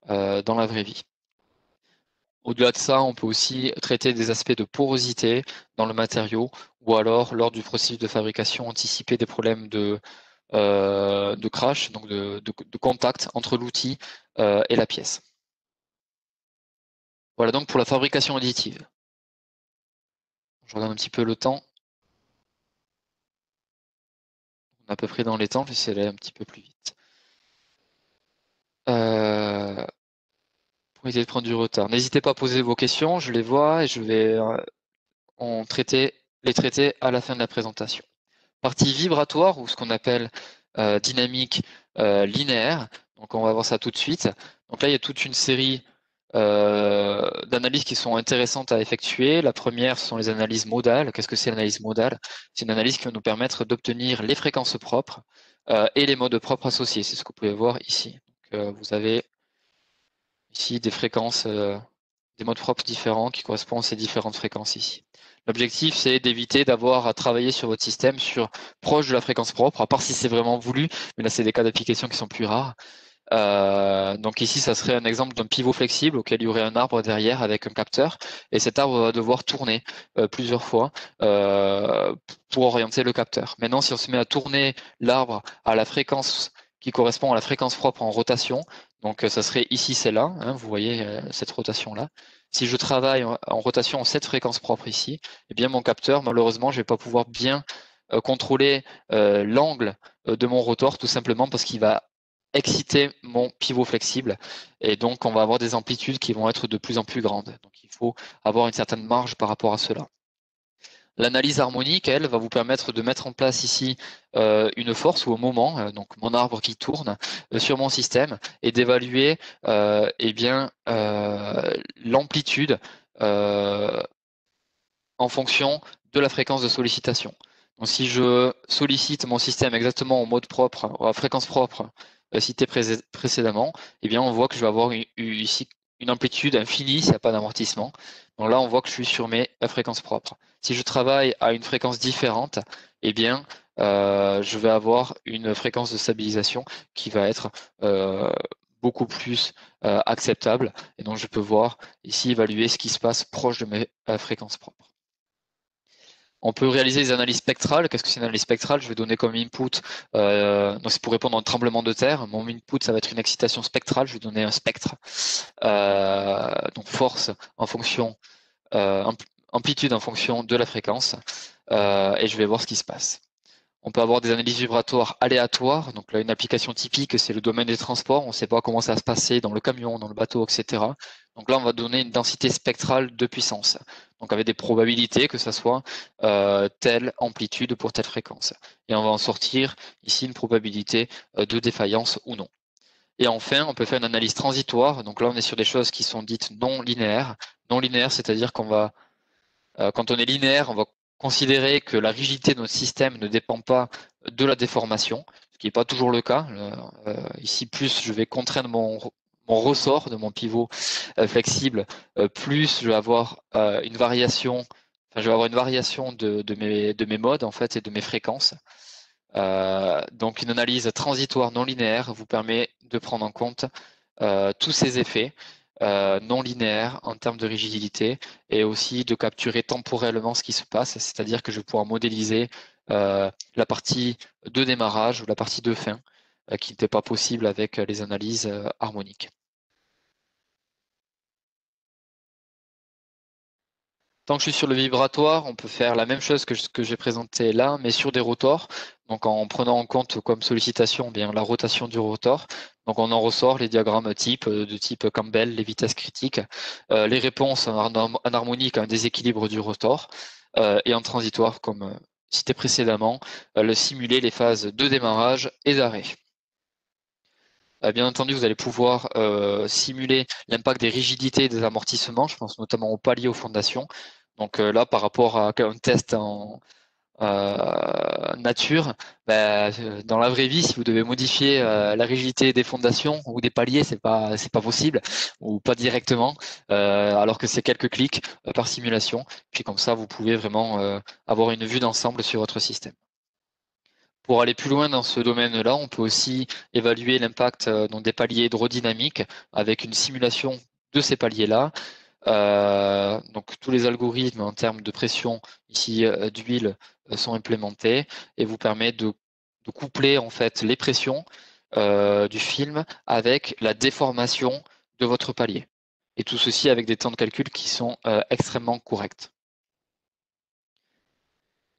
la vraie vie. Au-delà de ça, on peut aussi traiter des aspects de porosité dans le matériau, ou alors, lors du processus de fabrication, anticiper des problèmes de crash, donc de contact entre l'outil et la pièce. Voilà donc pour la fabrication additive. Je regarde un petit peu le temps. On est à peu près dans les temps, j'essaie d'aller un petit peu plus vite. Pour éviter de prendre du retard. N'hésitez pas à poser vos questions, je les vois et je vais les traiter à la fin de la présentation. Partie vibratoire, ou ce qu'on appelle dynamique linéaire. Donc on va voir ça tout de suite. Donc là, il y a toute une série d'analyses qui sont intéressantes à effectuer. La première, ce sont les analyses modales. Qu'est-ce que c'est l'analyse modale? C'est une analyse qui va nous permettre d'obtenir les fréquences propres et les modes propres associés. C'est ce que vous pouvez voir ici. Donc, vous avez ici des fréquences, des modes propres différents qui correspondent à ces différentes fréquences ici. L'objectif, c'est d'éviter d'avoir à travailler sur votre système proche de la fréquence propre, à part si c'est vraiment voulu, mais là, c'est des cas d'application qui sont plus rares. Donc ici, ça serait un exemple d'un pivot flexible auquel il y aurait un arbre derrière avec un capteur, et cet arbre va devoir tourner plusieurs fois pour orienter le capteur. Maintenant, si on se met à tourner l'arbre à la fréquence qui correspond à la fréquence propre en rotation, donc ça serait ici celle-là, hein, vous voyez cette rotation-là, Si je travaille en rotation en 7 fréquences propres ici, eh bien mon capteur, malheureusement, je ne vais pas pouvoir bien contrôler l'angle de mon rotor, tout simplement parce qu'il va exciter mon pivot flexible, et donc on va avoir des amplitudes qui vont être de plus en plus grandes. Donc il faut avoir une certaine marge par rapport à cela. L'analyse harmonique, elle, va vous permettre de mettre en place ici une force ou un moment, donc mon arbre qui tourne sur mon système, et d'évaluer eh bien l'amplitude en fonction de la fréquence de sollicitation. Donc si je sollicite mon système exactement en mode propre, à fréquence propre citée précédemment, eh bien on voit que je vais avoir ici une amplitude infinie s'il n'y a pas d'amortissement. Donc là, on voit que je suis sur mes fréquences propres. Si je travaille à une fréquence différente, eh bien je vais avoir une fréquence de stabilisation qui va être beaucoup plus acceptable. Et donc je peux voir ici évaluer ce qui se passe proche de mes fréquences propres. On peut réaliser des analyses spectrales. Qu'est-ce que c'est une analyse spectrale? Je vais donner comme input, donc c'est pour répondre à un tremblement de terre. Mon input, ça va être une excitation spectrale. Je vais donner un spectre. Donc force en fonction, amplitude en fonction de la fréquence. Et je vais voir ce qui se passe. On peut avoir des analyses vibratoires aléatoires. Donc là, une application typique, c'est le domaine des transports. On ne sait pas comment ça va se passer dans le camion, dans le bateau, etc. Donc là, on va donner une densité spectrale de puissance. Donc avec des probabilités que ça soit telle amplitude pour telle fréquence. Et on va en sortir ici une probabilité de défaillance ou non. Et enfin, on peut faire une analyse transitoire. Donc là, on est sur des choses qui sont dites non linéaires. Non linéaires, c'est-à-dire qu'on va, quand on est linéaire, on va considérer que la rigidité de notre système ne dépend pas de la déformation, ce qui n'est pas toujours le cas. Ici, plus je vais contraindre mon ressort de mon pivot flexible, plus je vais avoir une variation, enfin, je vais avoir une variation de mes modes en fait et de mes fréquences. Donc une analyse transitoire non linéaire vous permet de prendre en compte tous ces effets non linéaires en termes de rigidité, et aussi de capturer temporellement ce qui se passe, c'est-à-dire que je vais pouvoir modéliser la partie de démarrage ou la partie de fin qui n'était pas possible avec les analyses harmoniques. Tant que je suis sur le vibratoire, on peut faire la même chose que ce que j'ai présenté là, mais sur des rotors. Donc en prenant en compte comme sollicitation bien la rotation du rotor. Donc on en ressort les diagrammes type, de type Campbell, les vitesses critiques, les réponses en harmonique à un déséquilibre du rotor, et en transitoire, comme cité précédemment, le simuler les phases de démarrage et d'arrêt. Bien entendu, vous allez pouvoir simuler l'impact des rigidités et des amortissements. Je pense notamment aux paliers, aux fondations. Donc là, par rapport à un test en nature, dans la vraie vie, si vous devez modifier la rigidité des fondations ou des paliers, c'est pas possible, ou pas directement, alors que c'est quelques clics par simulation. Puis comme ça, vous pouvez vraiment avoir une vue d'ensemble sur votre système. Pour aller plus loin dans ce domaine-là, on peut aussi évaluer l'impact des paliers hydrodynamiques avec une simulation de ces paliers-là. Donc tous les algorithmes en termes de pression ici d'huile sont implémentés et vous permet de coupler en fait les pressions du film avec la déformation de votre palier. Et tout ceci avec des temps de calcul qui sont extrêmement corrects.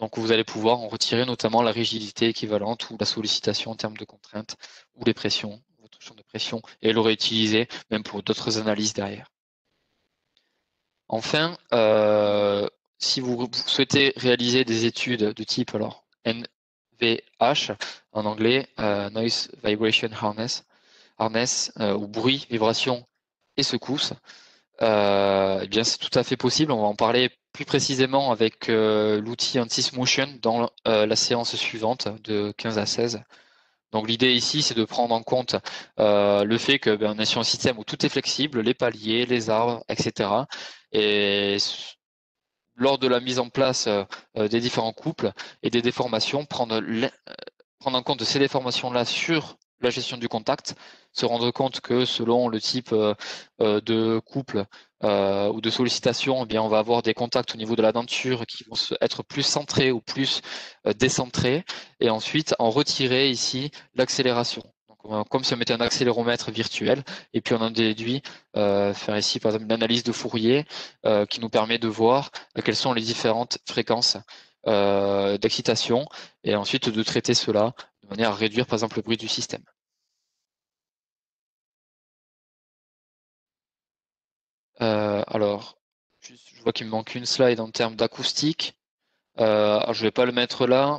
Donc vous allez pouvoir en retirer notamment la rigidité équivalente ou la sollicitation en termes de contraintes ou les pressions, votre champ de pression, et le réutiliser même pour d'autres analyses derrière. Enfin, si vous souhaitez réaliser des études de type alors NVH en anglais, Noise Vibration Harness, ou bruit, vibration et secousse, eh bien c'est tout à fait possible. On va en parler plus précisément avec l'outil Antismotion dans la séance suivante de 15 à 16. Donc l'idée ici, c'est de prendre en compte le fait qu'on est sur un système où tout est flexible, les paliers, les arbres, etc. Et lors de la mise en place des différents couples et des déformations, prendre en compte de ces déformations-là sur la gestion du contact, se rendre compte que selon le type de couple ou de sollicitation, eh bien, on va avoir des contacts au niveau de la denture qui vont être plus centrés ou plus décentrés, et ensuite en retirer ici l'accélération. Donc comme si on mettait un accéléromètre virtuel, et puis on en déduit, faire ici par exemple une analyse de Fourier qui nous permet de voir quelles sont les différentes fréquences d'excitation, et ensuite de traiter cela de manière à réduire par exemple le bruit du système. Alors, je vois qu'il me manque une slide en termes d'acoustique. Je ne vais pas le mettre là,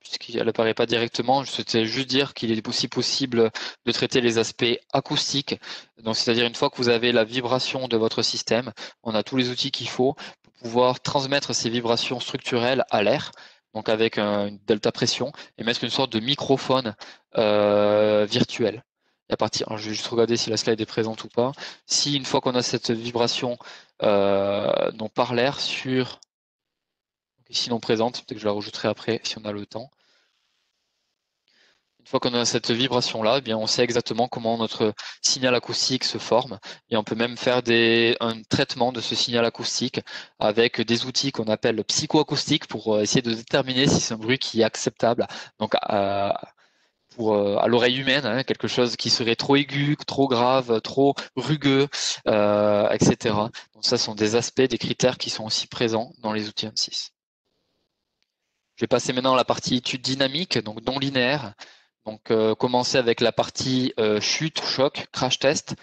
puisqu'elle n'apparaît pas directement. Je souhaitais juste dire qu'il est aussi possible de traiter les aspects acoustiques. Donc, c'est-à-dire une fois que vous avez la vibration de votre système, on a tous les outils qu'il faut pour pouvoir transmettre ces vibrations structurelles à l'air, donc avec une delta pression, et mettre une sorte de microphone virtuel. Alors, je vais juste regarder si la slide est présente ou pas. Si une fois qu'on a cette vibration donc par l'air sur ici non présente, peut-être que je la rajouterai après si on a le temps. Une fois qu'on a cette vibration-là, eh bien, on sait exactement comment notre signal acoustique se forme, et on peut même faire un traitement de ce signal acoustique avec des outils qu'on appelle psychoacoustiques pour essayer de déterminer si c'est un bruit qui est acceptable. Donc, à l'oreille humaine, hein, quelque chose qui serait trop aigu, trop grave, trop rugueux, etc. Donc ça sont des aspects, des critères qui sont aussi présents dans les outils ANSYS. Je vais passer maintenant à la partie étude dynamique, donc non linéaire. Donc commencer avec la partie chute, choc, crash test.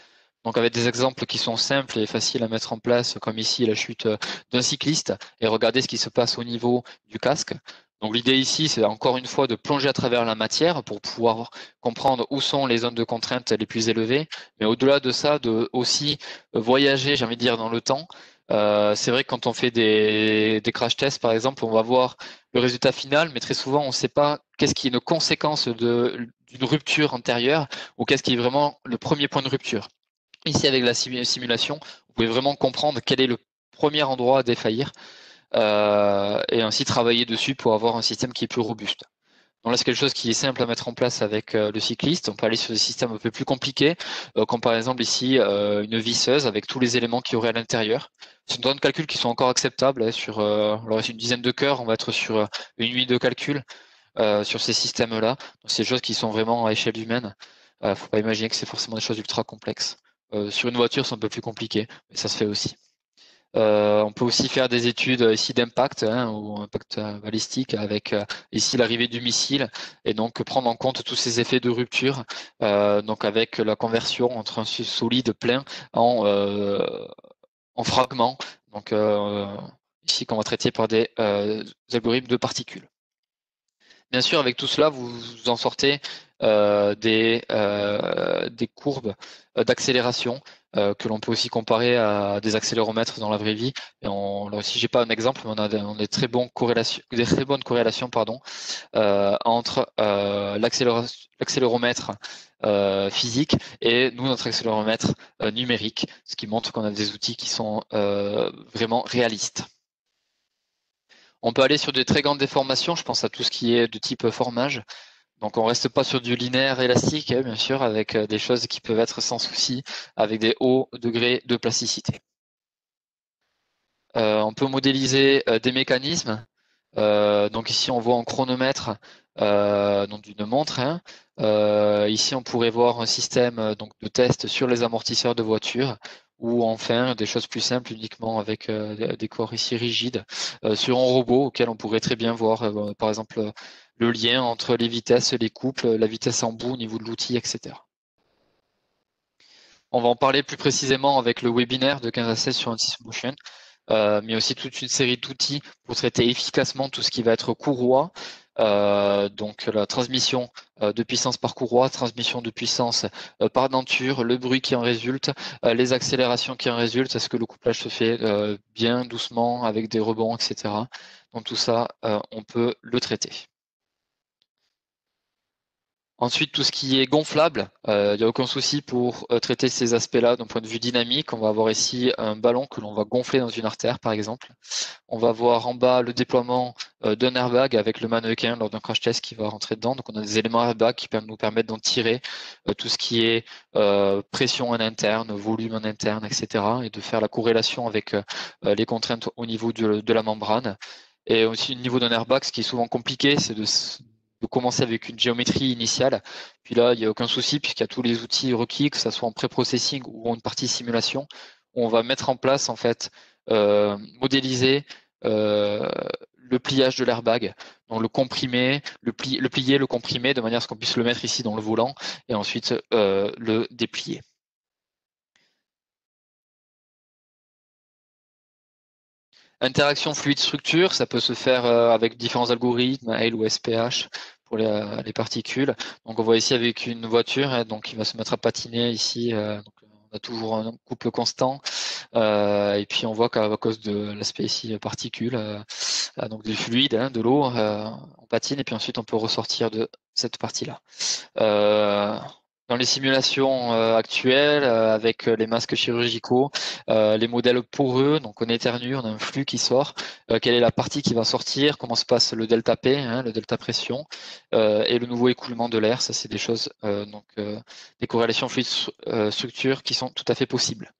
Donc avec des exemples qui sont simples et faciles à mettre en place, comme ici la chute d'un cycliste, et regarder ce qui se passe au niveau du casque. Donc l'idée ici, c'est encore une fois de plonger à travers la matière pour pouvoir comprendre où sont les zones de contrainte les plus élevées, mais au-delà de ça, de aussi voyager, j'ai envie de dire, dans le temps. C'est vrai que quand on fait des crash tests, par exemple, on va voir le résultat final, mais très souvent, on ne sait pas qu'est-ce qui est une conséquence d'une rupture antérieure ou qu'est-ce qui est vraiment le premier point de rupture. Ici, avec la simulation, vous pouvez vraiment comprendre quel est le premier endroit à défaillir et ainsi travailler dessus pour avoir un système qui est plus robuste. Donc là, c'est quelque chose qui est simple à mettre en place avec le cycliste. On peut aller sur des systèmes un peu plus compliqués, comme par exemple ici une visseuse avec tous les éléments qu'il y aurait à l'intérieur. C'est une zone de calcul qui sont encore acceptables. Hein, alors une dizaine de cœurs, on va être sur une nuit de calcul sur ces systèmes-là. Donc c'est des choses qui sont vraiment à échelle humaine. Faut pas imaginer que c'est forcément des choses ultra complexes. Sur une voiture, c'est un peu plus compliqué, mais ça se fait aussi. On peut aussi faire des études ici d'impact hein, ou impact balistique avec ici l'arrivée du missile et donc prendre en compte tous ces effets de rupture donc avec la conversion entre un solide plein en fragments donc ici qu'on va traiter par des algorithmes de particules. Bien sûr, avec tout cela, vous en sortez des courbes d'accélération que l'on peut aussi comparer à des accéléromètres dans la vraie vie. Et là aussi, j'ai pas un exemple, mais on a des très bonnes corrélations, entre l'accéléromètre physique et nous notre accéléromètre numérique, ce qui montre qu'on a des outils qui sont vraiment réalistes. On peut aller sur des très grandes déformations, je pense à tout ce qui est de type formage. Donc on reste pas sur du linéaire élastique, bien sûr, avec des choses qui peuvent être sans souci, avec des hauts degrés de plasticité. On peut modéliser des mécanismes. Donc ici on voit en chronomètre donc d'une montre. Hein. Ici on pourrait voir un système donc de test sur les amortisseurs de voiture ou enfin des choses plus simples uniquement avec des corps ici rigides sur un robot auquel on pourrait très bien voir par exemple le lien entre les vitesses, les couples, la vitesse en bout au niveau de l'outil, etc. On va en parler plus précisément avec le webinaire de 15 à 16 sur ANSYS Motion, mais aussi toute une série d'outils pour traiter efficacement tout ce qui va être courroie, donc la transmission de puissance par courroie, transmission de puissance par denture, le bruit qui en résulte, les accélérations qui en résultent, est-ce que le couplage se fait bien, doucement, avec des rebonds, etc. Donc tout ça, on peut le traiter. Ensuite, tout ce qui est gonflable, il n'y a aucun souci pour traiter ces aspects-là d'un point de vue dynamique. On va avoir ici un ballon que l'on va gonfler dans une artère, par exemple. On va voir en bas le déploiement d'un airbag avec le mannequin lors d'un crash test qui va rentrer dedans. Donc, on a des éléments airbag qui peuvent nous permettre d'en tirer tout ce qui est pression en interne, volume en interne, etc. et de faire la corrélation avec les contraintes au niveau de la membrane. Et aussi au niveau d'un airbag, ce qui est souvent compliqué, c'est de commencer avec une géométrie initiale. Puis là, il n'y a aucun souci puisqu'il y a tous les outils requis, que ce soit en pré-processing ou en partie simulation, où on va mettre en place, en fait, modéliser le pliage de l'airbag, donc le comprimer, le plier, le comprimer, de manière à ce qu'on puisse le mettre ici dans le volant et ensuite le déplier. Interaction fluide-structure, ça peut se faire avec différents algorithmes, HAIL ou SPH pour les particules. Donc on voit ici avec une voiture, hein, donc il va se mettre à patiner ici. Donc on a toujours un couple constant. Et puis on voit qu'à cause de l'aspect ici particules, donc du fluide, hein, de l'eau, on patine et puis ensuite on peut ressortir de cette partie-là. Dans les simulations actuelles, avec les masques chirurgicaux, les modèles poreux, donc on éternue, on a un flux qui sort, quelle est la partie qui va sortir, comment se passe le delta P, hein, le delta pression, et le nouveau écoulement de l'air, ça c'est des choses, des corrélations fluide-structure qui sont tout à fait possibles.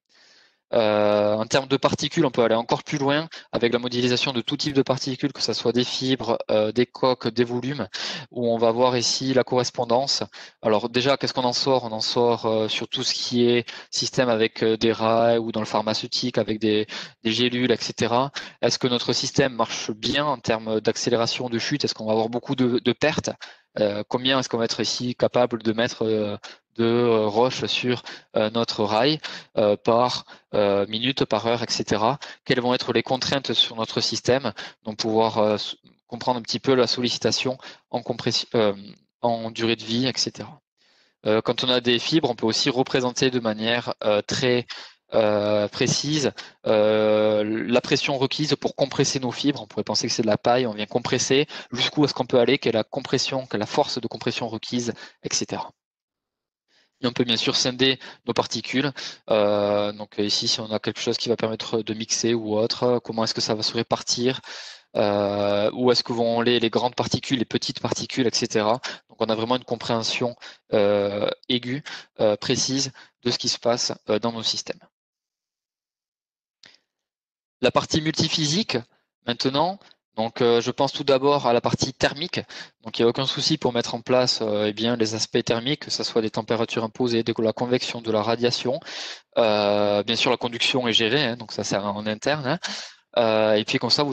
En termes de particules, on peut aller encore plus loin avec la modélisation de tout type de particules, que ce soit des fibres, des coques, des volumes, où on va voir ici la correspondance. Alors déjà, qu'est-ce qu'on en sort? On en sort sur tout ce qui est système avec des rails ou dans le pharmaceutique avec des gélules, etc. Est-ce que notre système marche bien en termes d'accélération de chute? Est-ce qu'on va avoir beaucoup de pertes? Combien est-ce qu'on va être ici capable de mettre de roches sur notre rail par minute, par heure, etc. Quelles vont être les contraintes sur notre système, donc pouvoir comprendre un petit peu la sollicitation en compression, en durée de vie, etc. Quand on a des fibres, on peut aussi représenter de manière très précise la pression requise pour compresser nos fibres. On pourrait penser que c'est de la paille, on vient compresser. Jusqu'où est-ce qu'on peut aller? Quelle est la compression, quelle est la force de compression requise, etc. Et on peut bien sûr scinder nos particules. Donc ici, si on a quelque chose qui va permettre de mixer ou autre, comment est-ce que ça va se répartir, où est-ce que vont aller les grandes particules, les petites particules, etc. Donc on a vraiment une compréhension aiguë, précise de ce qui se passe dans nos systèmes. La partie multiphysique, maintenant. Donc, je pense tout d'abord à la partie thermique. Donc, il n'y a aucun souci pour mettre en place eh bien, les aspects thermiques, que ce soit des températures imposées, de la convection, de la radiation. Bien sûr, la conduction est gérée, hein, donc ça sert en interne. Hein. Et puis, comme ça,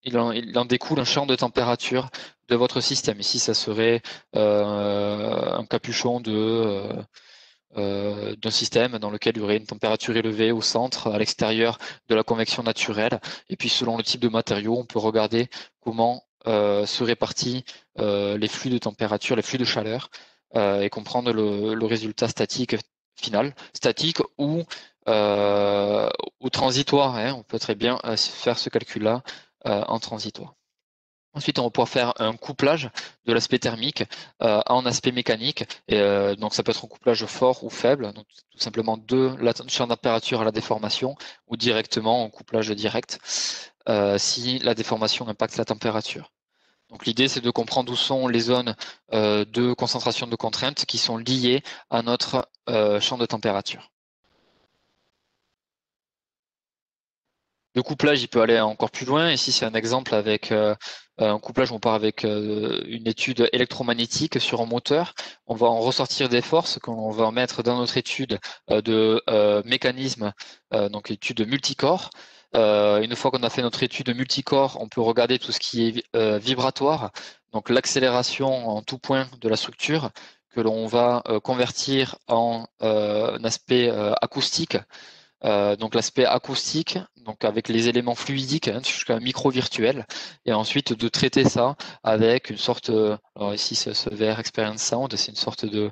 il en découle un champ de température de votre système. Ici, ça serait un capuchon d'un système dans lequel il y aurait une température élevée au centre, à l'extérieur de la convection naturelle. Et puis selon le type de matériau, on peut regarder comment se répartient les flux de température, les flux de chaleur, et comprendre le résultat statique final, statique ou transitoire. Hein. On peut très bien faire ce calcul-là en transitoire. Ensuite, on va pouvoir faire un couplage de l'aspect thermique en aspect mécanique. Et, donc, ça peut être un couplage fort ou faible, donc tout simplement de la champ de température à la déformation, ou directement un couplage direct si la déformation impacte la température. Donc, l'idée, c'est de comprendre où sont les zones de concentration de contraintes qui sont liées à notre champ de température. Le couplage, il peut aller encore plus loin. Ici, c'est un exemple avec un couplage où on part avec une étude électromagnétique sur un moteur. On va en ressortir des forces qu'on va mettre dans notre étude de mécanisme, donc étude multicorps. Une fois qu'on a fait notre étude multicorps, on peut regarder tout ce qui est vibratoire, donc l'accélération en tout point de la structure que l'on va convertir en un aspect acoustique. Donc l'aspect acoustique, donc avec les éléments fluidiques, hein, jusqu'à un micro virtuel, et ensuite de traiter ça avec une sorte, alors ici ce VR Experience Sound, c'est une sorte de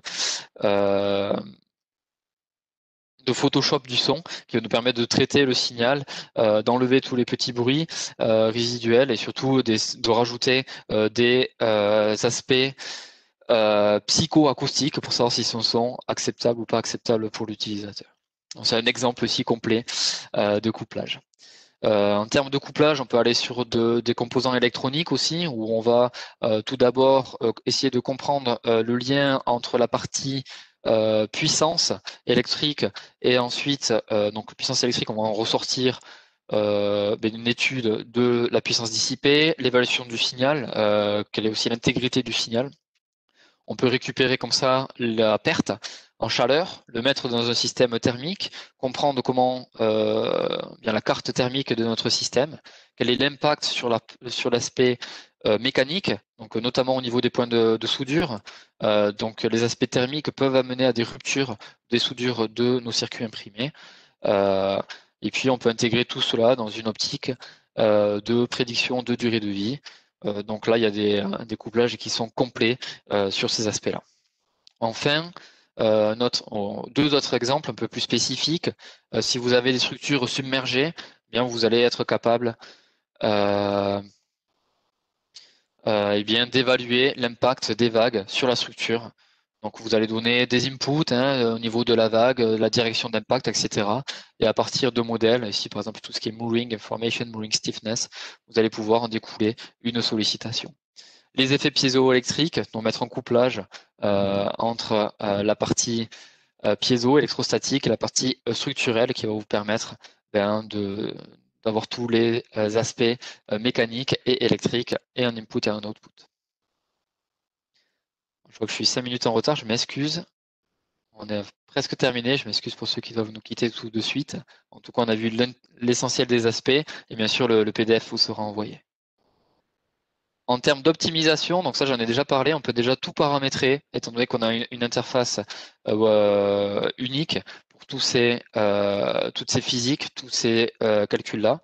Photoshop du son qui va nous permettre de traiter le signal, d'enlever tous les petits bruits résiduels et surtout de rajouter des aspects psychoacoustiques pour savoir si son son acceptable ou pas acceptable pour l'utilisateur. C'est un exemple aussi complet de couplage. En termes de couplage, on peut aller sur des composants électroniques aussi, où on va tout d'abord essayer de comprendre le lien entre la partie puissance électrique et ensuite, donc puissance électrique, on va en ressortir une étude de la puissance dissipée, l'évaluation du signal, quelle est aussi l'intégrité du signal. On peut récupérer comme ça la perte en chaleur, le mettre dans un système thermique, comprendre comment bien la carte thermique de notre système, quel est l'impact sur l'aspect mécanique, donc notamment au niveau des points de soudure. Donc les aspects thermiques peuvent amener à des ruptures des soudures de nos circuits imprimés. Et puis on peut intégrer tout cela dans une optique de prédiction de durée de vie. Donc là, il y a des couplages qui sont complets sur ces aspects-là. Enfin, deux autres exemples un peu plus spécifiques. Si vous avez des structures submergées, eh bien vous allez être capable d'évaluer l'impact des vagues sur la structure. Donc vous allez donner des inputs au niveau de la vague, la direction d'impact, etc. Et à partir de modèles, ici par exemple tout ce qui est mooring information, mooring stiffness, vous allez pouvoir en découler une sollicitation. Les effets piézoélectriques, donc mettre en couplage entre la partie piézo, électrostatique, et la partie structurelle qui va vous permettre d'avoir tous les aspects mécaniques et électriques et un input et un output. Je vois que je suis 5 minutes en retard, je m'excuse. On est presque terminé, je m'excuse pour ceux qui doivent nous quitter tout de suite. En tout cas, on a vu l'essentiel des aspects et bien sûr, le PDF vous sera envoyé. En termes d'optimisation, donc ça j'en ai déjà parlé, on peut déjà tout paramétrer, étant donné qu'on a une interface unique pour toutes ces physiques, tous ces calculs-là.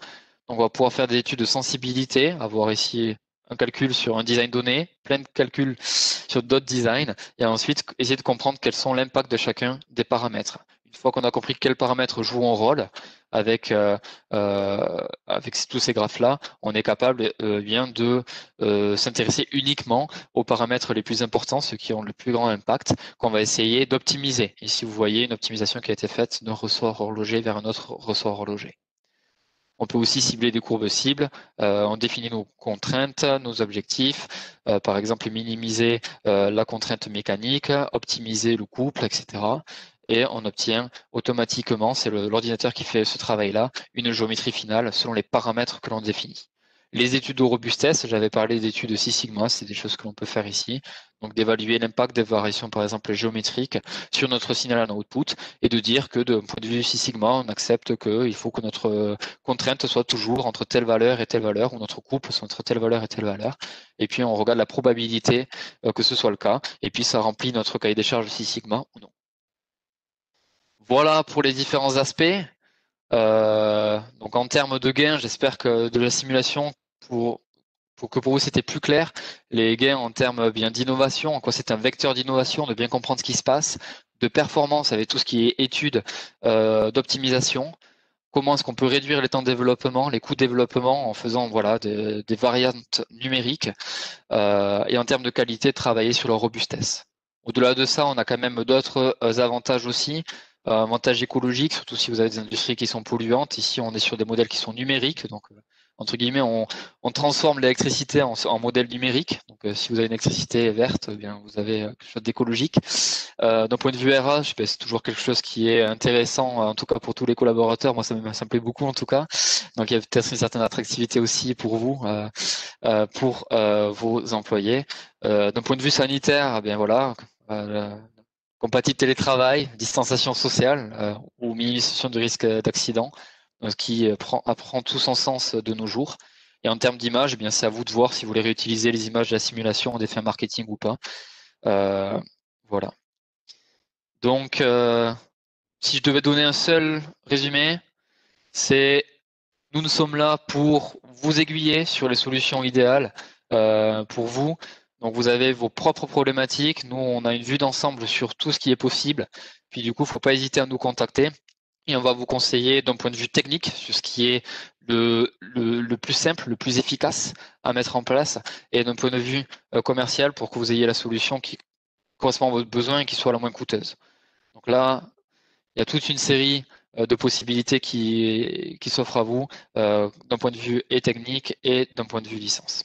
Donc on va pouvoir faire des études de sensibilité, avoir ici un calcul sur un design donné, plein de calculs sur d'autres designs, et ensuite essayer de comprendre quels sont l'impact de chacun des paramètres. Une fois qu'on a compris quels paramètres jouent un rôle avec tous ces graphes-là, on est capable bien de s'intéresser uniquement aux paramètres les plus importants, ceux qui ont le plus grand impact, qu'on va essayer d'optimiser. Ici, vous voyez une optimisation qui a été faite d'un ressort horloger vers un autre ressort horloger. On peut aussi cibler des courbes cibles, on définit nos contraintes, nos objectifs, par exemple minimiser la contrainte mécanique, optimiser le couple, etc. Et on obtient automatiquement, c'est l'ordinateur qui fait ce travail-là, une géométrie finale selon les paramètres que l'on définit. Les études de robustesse, j'avais parlé d'études de Six Sigma, c'est des choses que l'on peut faire ici. Donc d'évaluer l'impact des variations, par exemple géométriques, sur notre signal en output, et de dire que d'un point de vue Six Sigma, on accepte qu'il faut que notre contrainte soit toujours entre telle valeur et telle valeur, ou notre couple soit entre telle valeur et telle valeur. Et puis on regarde la probabilité que ce soit le cas, et puis ça remplit notre cahier des charges Six Sigma ou non. Voilà pour les différents aspects. Donc en termes de gains, j'espère que de la simulation, pour que pour vous c'était plus clair, les gains en termes bien d'innovation, en quoi c'est un vecteur d'innovation, de bien comprendre ce qui se passe, de performance avec tout ce qui est études d'optimisation, comment est-ce qu'on peut réduire les temps de développement, les coûts de développement en faisant voilà, des variantes numériques, et en termes de qualité, travailler sur leur robustesse. Au-delà de ça, on a quand même d'autres avantages aussi. Avantages écologiques, surtout si vous avez des industries qui sont polluantes. Ici, on est sur des modèles qui sont numériques, donc entre guillemets, on transforme l'électricité en modèle numérique. Donc, si vous avez une électricité verte, eh bien, vous avez quelque chose d'écologique. D'un point de vue RH, ben, c'est toujours quelque chose qui est intéressant, en tout cas pour tous les collaborateurs. Moi, ça me plaît beaucoup, en tout cas. Donc, il y a peut-être une certaine attractivité aussi pour vous, pour vos employés. D'un point de vue sanitaire, eh bien voilà. Compatible télétravail, distanciation sociale ou minimisation du risque d'accident, qui apprend tout son sens de nos jours. Et en termes d'image, eh bien c'est à vous de voir si vous voulez réutiliser les images de la simulation en des fins marketing ou pas. Voilà. Donc, si je devais donner un seul résumé, c'est nous sommes là pour vous aiguiller sur les solutions idéales pour vous. Donc vous avez vos propres problématiques. Nous, on a une vue d'ensemble sur tout ce qui est possible. Puis du coup, il ne faut pas hésiter à nous contacter. Et on va vous conseiller d'un point de vue technique sur ce qui est le plus simple, le plus efficace à mettre en place. Et d'un point de vue commercial pour que vous ayez la solution qui correspond à votre besoin et qui soit la moins coûteuse. Donc là, il y a toute une série de possibilités qui s'offrent à vous d'un point de vue et technique et d'un point de vue licence.